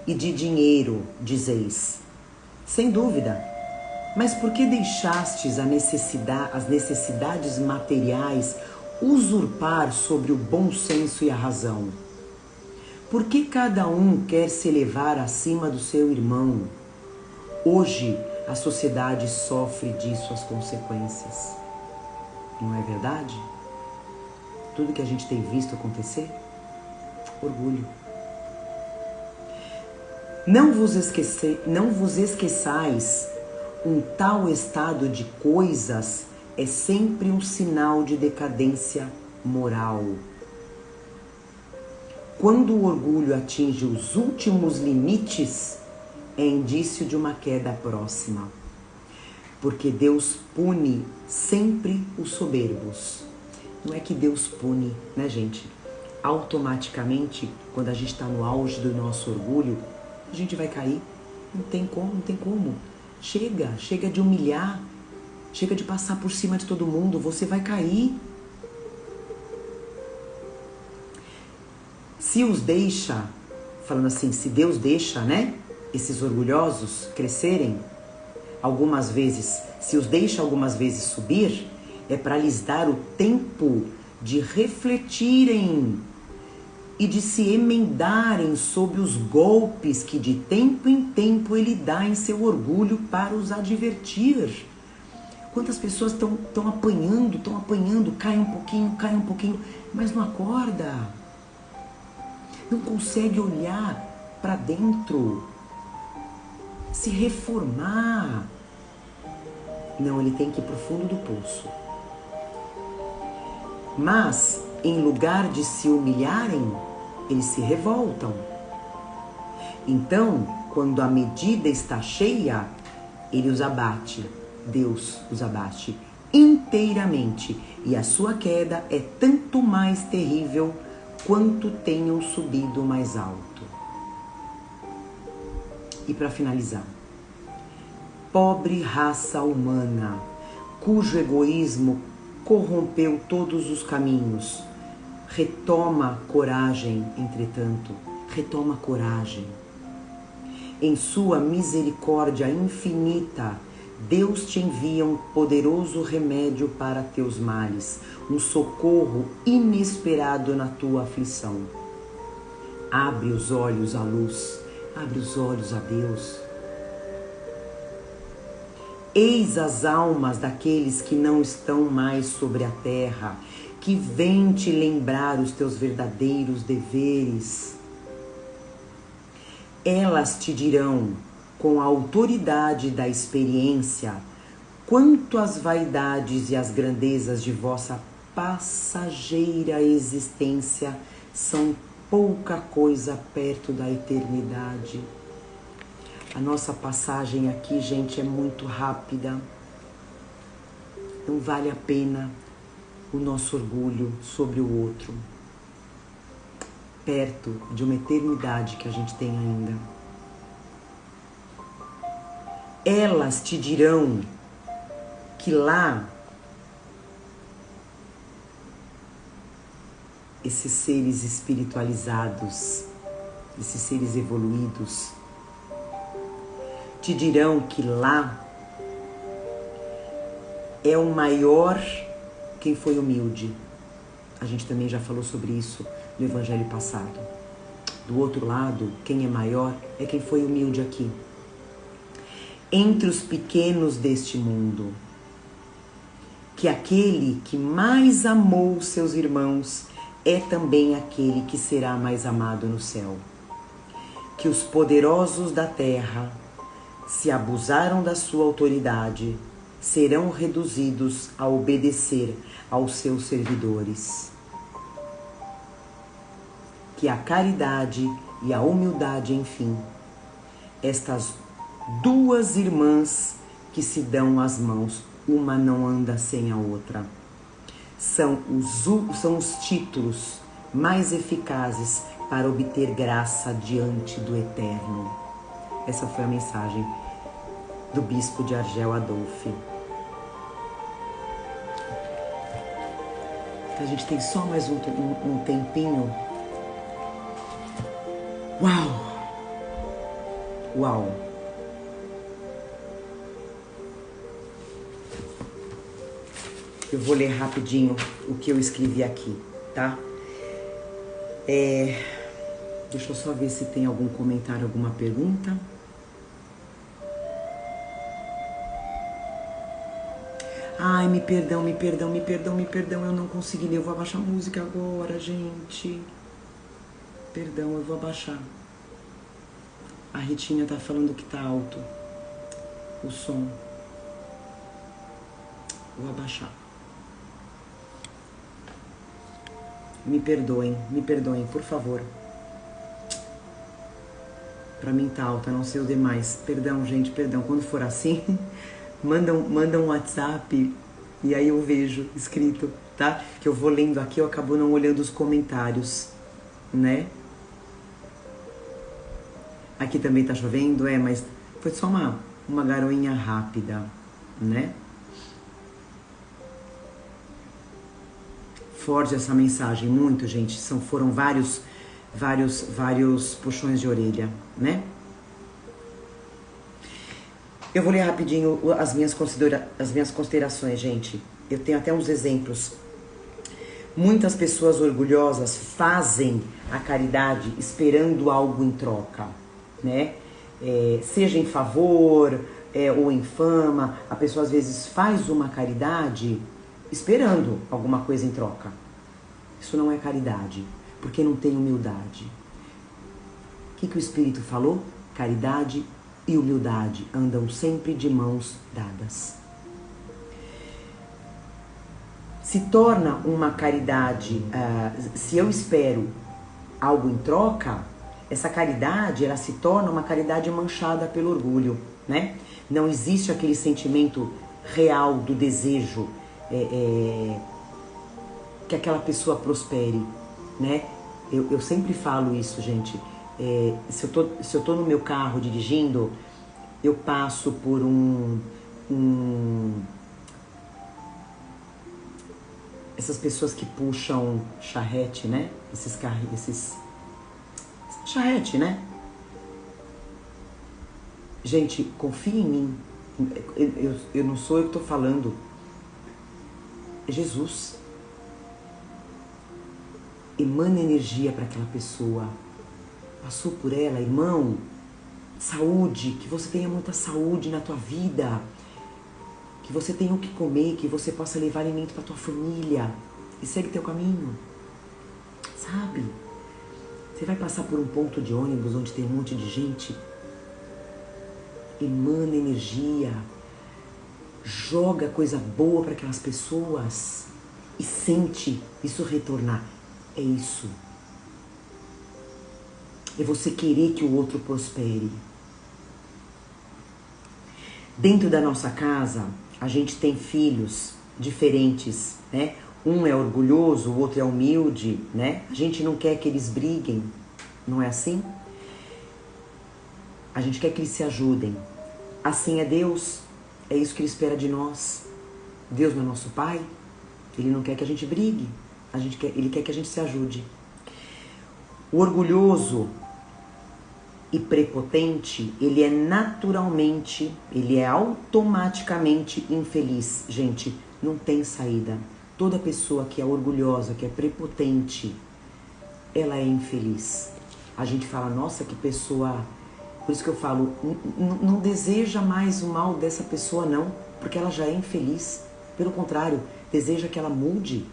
e de dinheiro, dizeis. Sem dúvida. Mas por que deixastes as necessidades materiais usurpar sobre o bom senso e a razão? Por que cada um quer se elevar acima do seu irmão? Hoje a sociedade sofre disso as consequências. Não é verdade? Tudo que a gente tem visto acontecer? Orgulho. Não vos esqueçais, um tal estado de coisas é sempre um sinal de decadência moral. Quando o orgulho atinge os últimos limites, é indício de uma queda próxima. Porque Deus pune sempre os soberbos. Não é que Deus pune, né, gente? Automaticamente, quando a gente está no auge do nosso orgulho, a gente vai cair. Não tem como. Chega de humilhar, chega de passar por cima de todo mundo, você vai cair. Se os deixa, falando assim, se Deus deixa, né, esses orgulhosos crescerem, algumas vezes, se os deixa algumas vezes subir, é para lhes dar o tempo de refletirem e de se emendarem sobre os golpes que de tempo em tempo ele dá em seu orgulho para os advertir. Quantas pessoas estão apanhando, cai um pouquinho, mas não acorda. Não consegue olhar para dentro, se reformar. Não, ele tem que ir para o fundo do poço. Mas, em lugar de se humilharem, eles se revoltam. Então, quando a medida está cheia, ele os abate. Deus os abate inteiramente. E a sua queda é tanto mais terrível quanto tenham subido mais alto. E para finalizar, pobre raça humana, cujo egoísmo corrompeu todos os caminhos, retoma coragem, entretanto, retoma coragem. Em sua misericórdia infinita, Deus te envia um poderoso remédio para teus males, um socorro inesperado na tua aflição. Abre os olhos à luz, abre os olhos a Deus. Eis as almas daqueles que não estão mais sobre a terra, que vêm te lembrar os teus verdadeiros deveres. Elas te dirão, com a autoridade da experiência, quanto as vaidades e as grandezas de vossa passageira existência são pouca coisa perto da eternidade. A nossa passagem aqui, gente, é muito rápida. Não vale a pena o nosso orgulho sobre o outro, perto de uma eternidade que a gente tem ainda. Elas te dirão que lá esses seres espiritualizados, esses seres evoluídos, te dirão que lá é o maior quem foi humilde. A gente também já falou sobre isso no evangelho passado. Do outro lado, quem é maior é quem foi humilde aqui. Entre os pequenos deste mundo, que aquele que mais amou seus irmãos é também aquele que será mais amado no céu. Que os poderosos da terra, se abusaram da sua autoridade, serão reduzidos a obedecer aos seus servidores. Que a caridade e a humildade, enfim, estas duas irmãs que se dão as mãos, uma não anda sem a outra, são os títulos mais eficazes para obter graça diante do Eterno. Essa foi a mensagem do bispo de Argel, Adolphe. A gente tem só mais um tempinho. Uau! Uau! Eu vou ler rapidinho o que eu escrevi aqui, tá? Deixa eu só ver se tem algum comentário, alguma pergunta. Ai, me perdão, eu não consegui ler. Eu vou abaixar a música agora, gente. Perdão, eu vou abaixar. A Ritinha tá falando que tá alto o som. Vou abaixar. Me perdoem, por favor. Pra mim tá alta, não sei o demais. Perdão, gente, perdão. Quando for assim, manda um WhatsApp e aí eu vejo escrito, tá? Que eu vou lendo aqui, eu acabo não olhando os comentários, né? Aqui também tá chovendo, mas foi só uma garoinha rápida, né? Forte essa mensagem, muito, gente. Foram vários puxões de orelha, né? Eu vou ler rapidinho as minhas considerações, gente. Eu tenho até uns exemplos. Muitas pessoas orgulhosas fazem a caridade esperando algo em troca, né? Seja em favor ou em fama, a pessoa às vezes faz uma caridade esperando alguma coisa em troca. Isso não é caridade, porque não tem humildade. O que o Espírito falou? Caridade e humildade andam sempre de mãos dadas. Se torna uma caridade, se eu espero algo em troca, essa caridade, ela se torna uma caridade manchada pelo orgulho, né? Não existe aquele sentimento real do desejo que aquela pessoa prospere, né? Eu sempre falo isso, gente. Se eu tô no meu carro dirigindo, eu passo por essas pessoas que puxam charrete, né? Esses charrete, né? Gente, confia em mim. Eu não sou eu que tô falando. É Jesus. Emana energia para aquela pessoa. Passou por ela, irmão. Saúde, que você tenha muita saúde na tua vida. Que você tenha o que comer, que você possa levar alimento para tua família. E segue teu caminho. Sabe? Você vai passar por um ponto de ônibus onde tem um monte de gente. Emana energia. Joga coisa boa para aquelas pessoas. E sente isso retornar. É isso. É você querer que o outro prospere. Dentro da nossa casa, a gente tem filhos diferentes, né? Um é orgulhoso, o outro é humilde, né? A gente não quer que eles briguem, não é assim? A gente quer que eles se ajudem. Assim é Deus, é isso que Ele espera de nós. Deus não é nosso Pai, Ele não quer que a gente brigue, Ele quer que a gente se ajude. O orgulhoso e prepotente, ele é naturalmente, ele é automaticamente infeliz. Gente, não tem saída. Toda pessoa que é orgulhosa, que é prepotente, ela é infeliz. A gente fala, nossa, que pessoa... Por isso que eu falo, não deseja mais o mal dessa pessoa, não, porque ela já é infeliz. Pelo contrário, deseja que ela mude.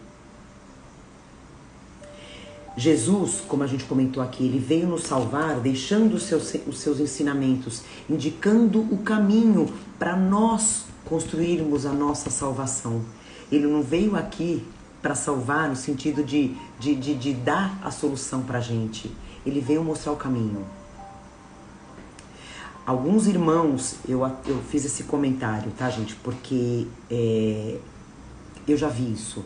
Jesus, como a gente comentou aqui, ele veio nos salvar, deixando os seus ensinamentos, indicando o caminho para nós construirmos a nossa salvação. Ele não veio aqui para salvar no sentido de dar a solução para a gente. Ele veio mostrar o caminho. Alguns irmãos, eu fiz esse comentário, tá, gente? Porque eu já vi isso.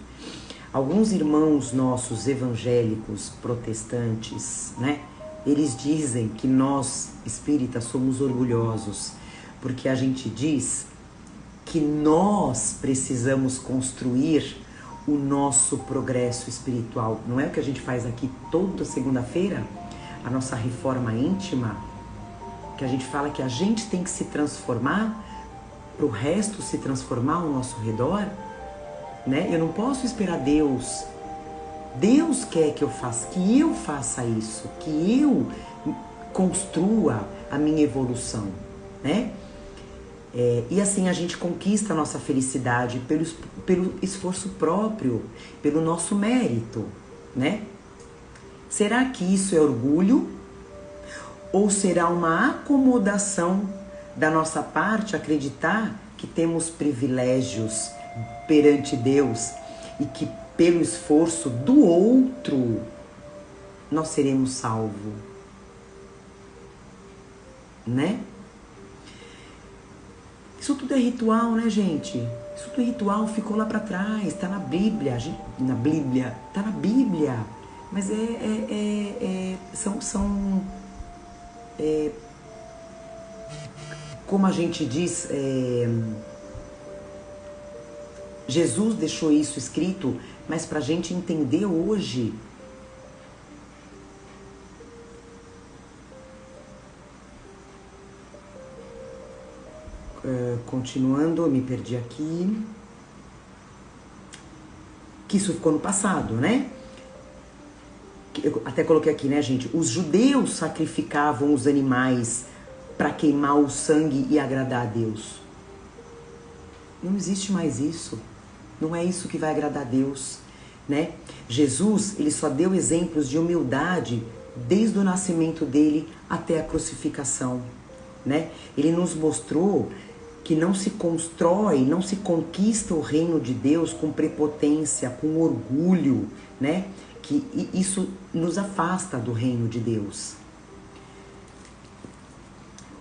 Alguns irmãos nossos evangélicos, protestantes, né? Eles dizem que nós, espíritas, somos orgulhosos, porque a gente diz que nós precisamos construir o nosso progresso espiritual. Não é o que a gente faz aqui toda segunda-feira? A nossa reforma íntima, que a gente fala que a gente tem que se transformar para o resto se transformar ao nosso redor, né? Eu não posso esperar Deus. Deus quer que eu faça isso, que eu construa a minha evolução, né? E assim a gente conquista a nossa felicidade pelo esforço próprio, pelo nosso mérito, né? Será que isso é orgulho? Ou será uma acomodação da nossa parte acreditar que temos privilégios perante Deus e que pelo esforço do outro nós seremos salvos, né? Isso tudo é ritual, né, gente? Isso tudo é ritual, ficou lá pra trás, tá na Bíblia, tá na Bíblia, mas são como a gente diz, Jesus deixou isso escrito, mas pra gente entender hoje, continuando, eu me perdi aqui, que isso ficou no passado, né? Eu até coloquei aqui, né, gente? Os judeus sacrificavam os animais para queimar o sangue e agradar a Deus. Não existe mais isso. Não é isso que vai agradar a Deus, né? Jesus, ele só deu exemplos de humildade desde o nascimento dele até a crucificação, né? Ele nos mostrou que não se constrói, não se conquista o reino de Deus com prepotência, com orgulho, né? Que isso nos afasta do reino de Deus.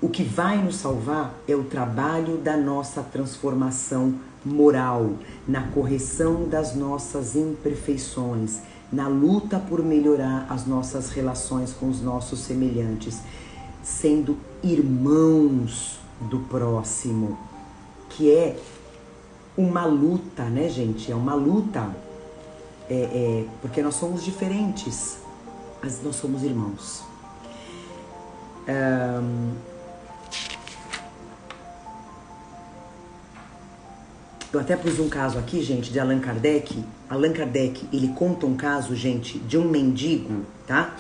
O que vai nos salvar é o trabalho da nossa transformação moral, na correção das nossas imperfeições, na luta por melhorar as nossas relações com os nossos semelhantes, sendo irmãos do próximo, que é uma luta, né, gente? É uma luta, porque nós somos diferentes, mas nós somos irmãos. Eu até pus um caso aqui, gente, de Allan Kardec. Allan Kardec, ele conta um caso, gente, de um mendigo, tá?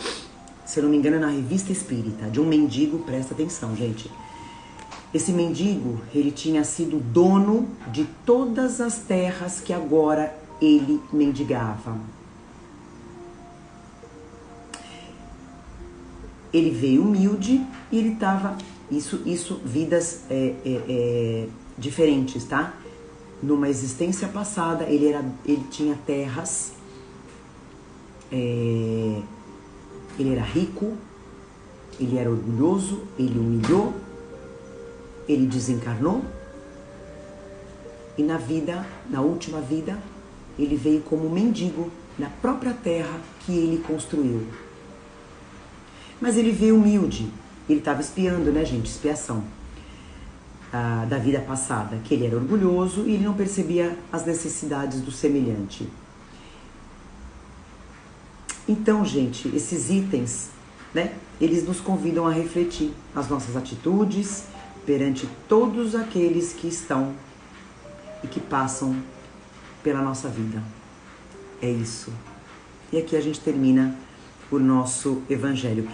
Se eu não me engano, é na Revista Espírita, de um mendigo, presta atenção, gente. Esse mendigo, ele tinha sido dono de todas as terras que agora ele mendigava. Ele veio humilde e ele tava... Isso vidas diferentes, tá? Numa existência passada, ele tinha terras, ele era rico, ele era orgulhoso, ele humilhou, ele desencarnou e na última vida, ele veio como mendigo na própria terra que ele construiu. Mas ele veio humilde, ele estava espiando, né, gente? Expiação. Da vida passada, que ele era orgulhoso e ele não percebia as necessidades do semelhante. Então, gente, esses itens, né, eles nos convidam a refletir as nossas atitudes perante todos aqueles que estão e que passam pela nossa vida. É isso. E aqui a gente termina o nosso evangelho.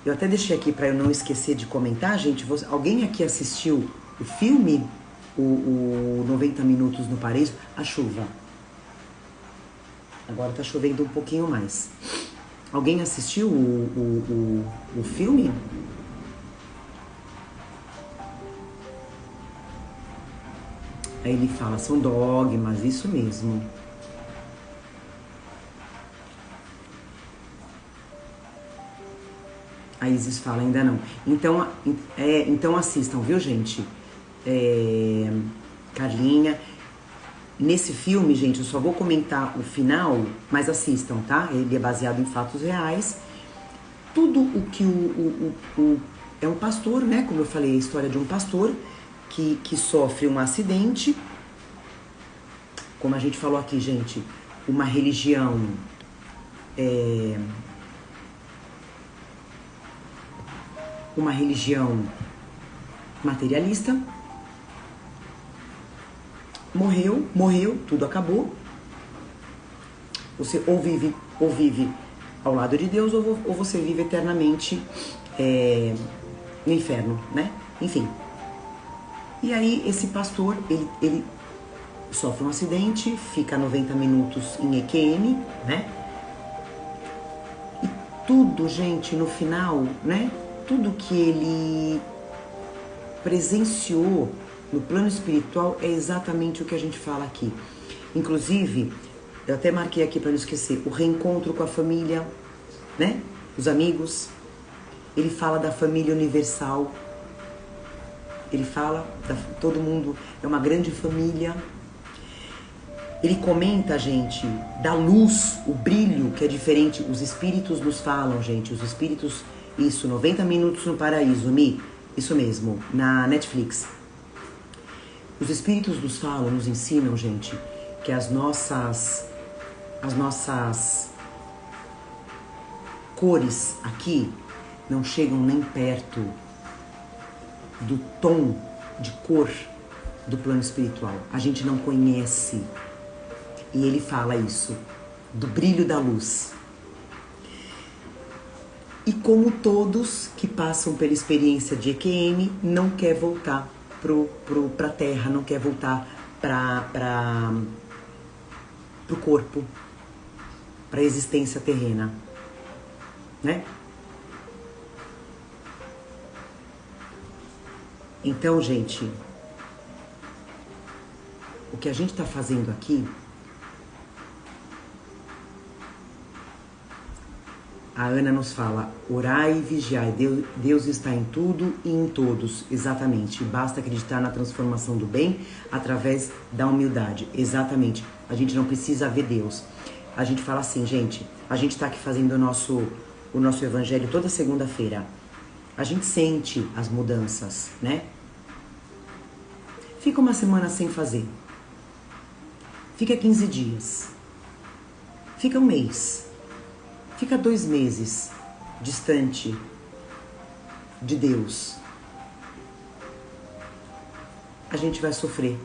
Eu até deixei aqui para eu não esquecer de comentar, gente. Alguém aqui assistiu o filme, o 90 Minutos no Paraíso? A chuva. Agora tá chovendo um pouquinho mais. Alguém assistiu o filme? Aí ele fala, são dogmas, isso mesmo. A Isis fala, ainda não. Então assistam, viu, gente? Carlinha. Nesse filme, gente, eu só vou comentar o final, mas assistam, tá? Ele é baseado em fatos reais. Tudo o que é um pastor, né? Como eu falei, a história de um pastor que sofre um acidente como a gente falou aqui, gente, uma religião materialista, morreu, tudo acabou. Você ou vive ao lado de Deus, ou você vive eternamente no inferno, né? Enfim. E aí esse pastor, ele sofre um acidente, fica 90 minutos em EQM, né? E tudo, gente, no final, né? Tudo que ele presenciou no plano espiritual é exatamente o que a gente fala aqui. Inclusive, eu até marquei aqui para não esquecer, o reencontro com a família, né? Os amigos. Ele fala da família universal. Ele fala, todo mundo é uma grande família. Ele comenta, gente, da luz, o brilho, que é diferente. Os espíritos nos falam, gente. Os espíritos, isso, 90 minutos no paraíso, isso mesmo, na Netflix. Os espíritos nos falam, nos ensinam, gente, que as nossas cores aqui não chegam nem perto do tom de cor do plano espiritual. A gente não conhece. E ele fala isso, do brilho da luz. E como todos que passam pela experiência de EQM, não quer voltar pra terra, não quer voltar pro corpo, pra existência terrena, né? Então, gente, o que a gente está fazendo aqui, a Ana nos fala, orai e vigiai, Deus está em tudo e em todos, exatamente, basta acreditar na transformação do bem através da humildade, exatamente, a gente não precisa ver Deus. A gente fala assim, gente, a gente está aqui fazendo o nosso evangelho toda segunda-feira, a gente sente as mudanças, né? Fica uma semana sem fazer, fica 15 dias, fica um mês, fica 2 meses distante de Deus. A gente vai sofrer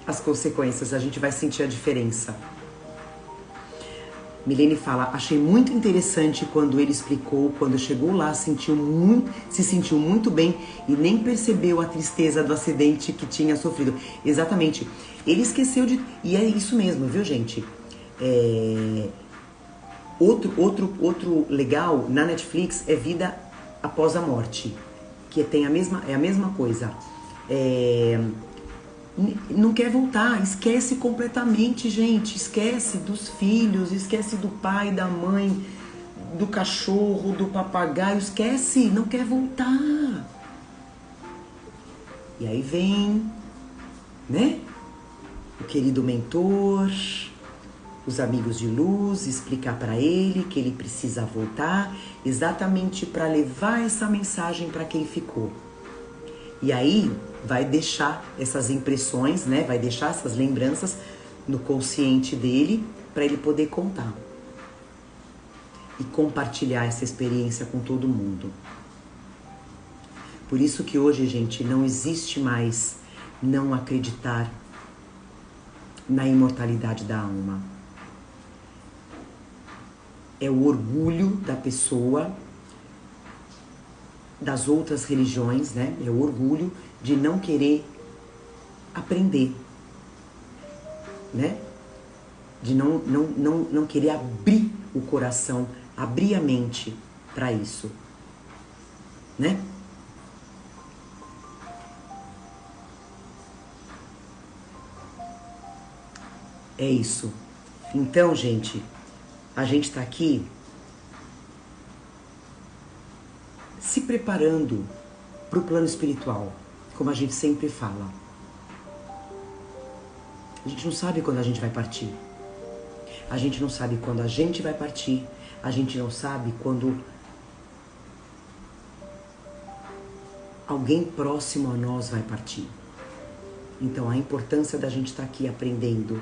as consequências, a gente vai sentir a diferença. Milene fala, achei muito interessante quando ele explicou, quando chegou lá, se sentiu muito bem e nem percebeu a tristeza do acidente que tinha sofrido. Exatamente. Ele esqueceu de... E é isso mesmo, viu, gente? Outro legal na Netflix é Vida Após a Morte, que tem a mesma coisa. Não quer voltar, esquece completamente, gente, esquece dos filhos, esquece do pai, da mãe, do cachorro, do papagaio, esquece, não quer voltar. E aí vem, né, o querido mentor, os amigos de luz, explicar para ele que ele precisa voltar, exatamente para levar essa mensagem para quem ficou. E aí vai deixar essas impressões, né? Vai deixar essas lembranças no consciente dele para ele poder contar e compartilhar essa experiência com todo mundo. Por isso que hoje, gente, não existe mais não acreditar na imortalidade da alma. É o orgulho da pessoa, das outras religiões, né? É o orgulho de não querer aprender, né? De não querer abrir o coração, abrir a mente para isso, né? É isso. Então, gente, a gente tá aqui se preparando para o plano espiritual, como a gente sempre fala. A gente não sabe quando a gente vai partir. A gente não sabe quando a gente vai partir. A gente não sabe quando alguém próximo a nós vai partir. Então, a importância da gente estar aqui aprendendo,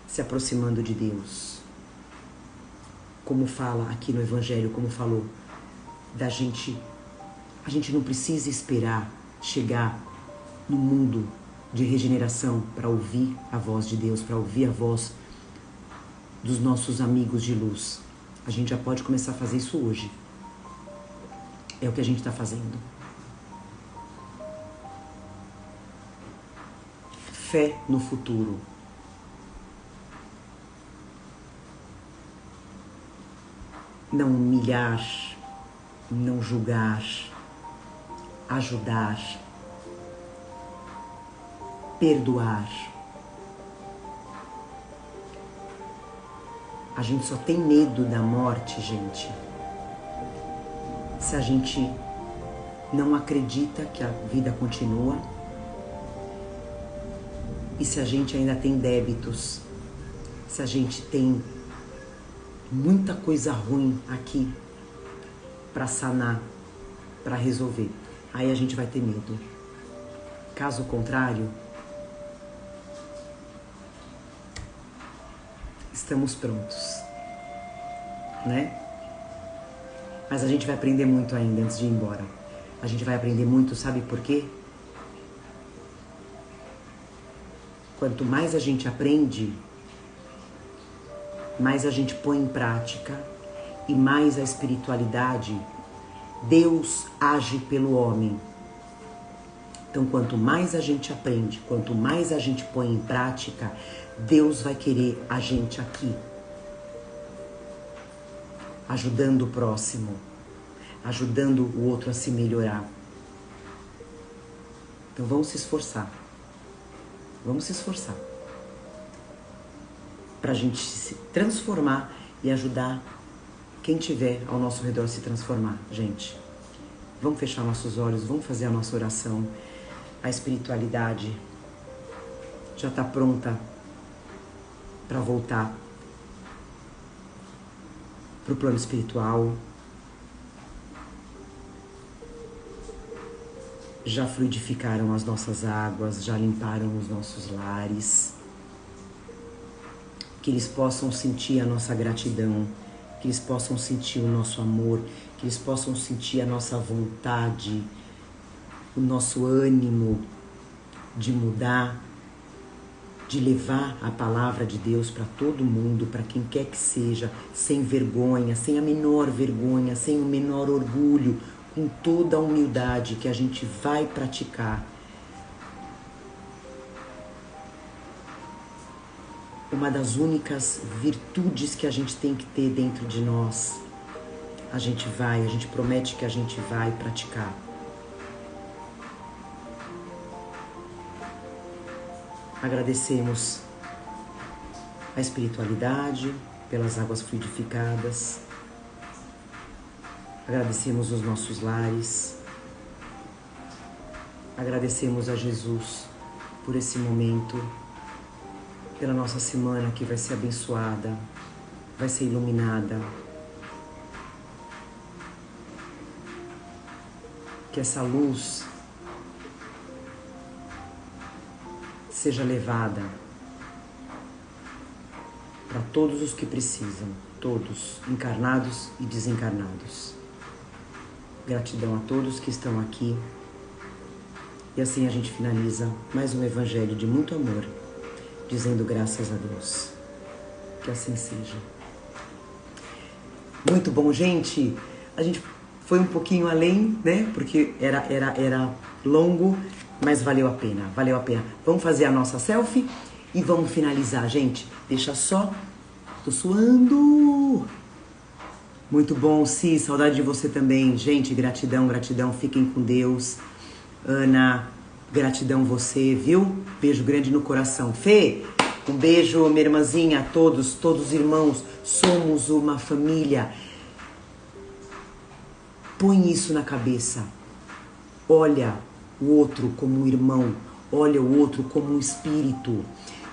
se aproximando de Deus. Como fala aqui no Evangelho, como falou, a gente não precisa esperar chegar no mundo de regeneração para ouvir a voz de Deus, para ouvir a voz dos nossos amigos de luz. A gente já pode começar a fazer isso hoje. É o que a gente está fazendo. Fé no futuro. Não humilhar, não julgar, ajudar, perdoar. A gente só tem medo da morte, gente, se a gente não acredita que a vida continua e se a gente ainda tem débitos, se a gente tem muita coisa ruim aqui para sanar, para resolver. Aí a gente vai ter medo. Caso contrário, estamos prontos, né? Mas a gente vai aprender muito ainda antes de ir embora. A gente vai aprender muito, sabe por quê? Quanto mais a gente aprende, mais a gente põe em prática e mais a espiritualidade, Deus age pelo homem. Então, quanto mais a gente aprende, quanto mais a gente põe em prática, Deus vai querer a gente aqui, ajudando o próximo, ajudando o outro a se melhorar. Então, vamos se esforçar. Vamos se esforçar para a gente se transformar e ajudar quem tiver ao nosso redor a se transformar, gente. Vamos fechar nossos olhos, vamos fazer a nossa oração. A espiritualidade já está pronta para voltar para o plano espiritual. Já fluidificaram as nossas águas, já limparam os nossos lares. Que eles possam sentir a nossa gratidão, que eles possam sentir o nosso amor, que eles possam sentir a nossa vontade, o nosso ânimo de mudar, de levar a palavra de Deus para todo mundo, para quem quer que seja, sem vergonha, sem a menor vergonha, sem o menor orgulho, com toda a humildade que a gente vai praticar. Uma das únicas virtudes que a gente tem que ter dentro de nós, a gente promete que a gente vai praticar. Agradecemos a espiritualidade pelas águas fluidificadas. Agradecemos os nossos lares. Agradecemos a Jesus por esse momento, pela nossa semana que vai ser abençoada, vai ser iluminada. Que essa luz seja levada para todos os que precisam, todos, encarnados e desencarnados. Gratidão a todos que estão aqui. E assim a gente finaliza mais um evangelho de muito amor, dizendo graças a Deus. Que assim seja. Muito bom, gente. A gente foi um pouquinho além, né? Porque era longo, mas valeu a pena, valeu a pena. Vamos fazer a nossa selfie e vamos finalizar, gente. Deixa só. Tô suando. Muito bom, Si. Saudade de você também. Gente, gratidão, gratidão. Fiquem com Deus. Ana, gratidão você, viu? Beijo grande no coração. Fê, um beijo, minha irmãzinha, todos os irmãos. Somos uma família. Põe isso na cabeça. Olha o outro como um irmão. Olha o outro como um espírito.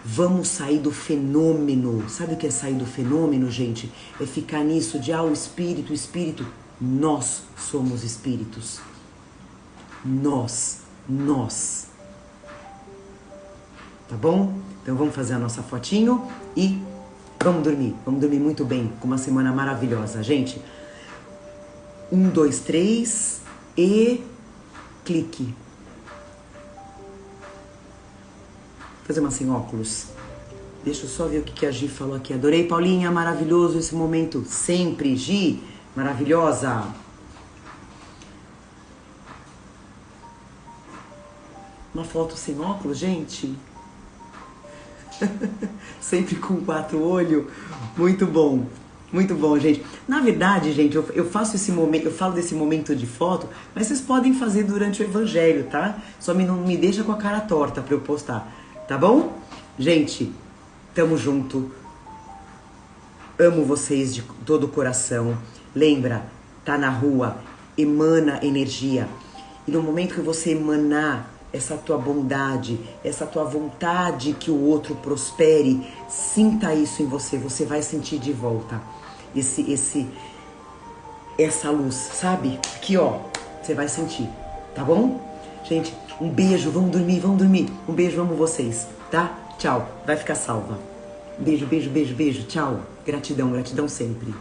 Vamos sair do fenômeno. Sabe o que é sair do fenômeno, gente? É ficar nisso de, o espírito, o espírito. Nós somos espíritos. Nós. tá bom? Então vamos fazer a nossa fotinho e vamos dormir muito bem, com uma semana maravilhosa, gente. 1, 2, 3 e clique. Vou fazer uma sem óculos. Deixa eu só ver o que a Gi falou aqui. Adorei, Paulinha, maravilhoso esse momento. Sempre, Gi, maravilhosa. Uma foto sem óculos, gente. Sempre com 4 olhos. Muito bom, gente. Na verdade, gente, eu faço esse momento, eu falo desse momento de foto, mas vocês podem fazer durante o evangelho, tá? Só não me deixa com a cara torta pra eu postar, tá bom? Gente, tamo junto. Amo vocês de todo o coração. Lembra, tá na rua, emana energia. E no momento que você emanar essa tua bondade, essa tua vontade que o outro prospere, sinta isso em você, você vai sentir de volta essa luz, sabe? Aqui, ó, você vai sentir, tá bom? Gente, um beijo, vamos dormir. Um beijo, amo vocês, tá? Tchau, vai ficar salva. Beijo, tchau. Gratidão sempre.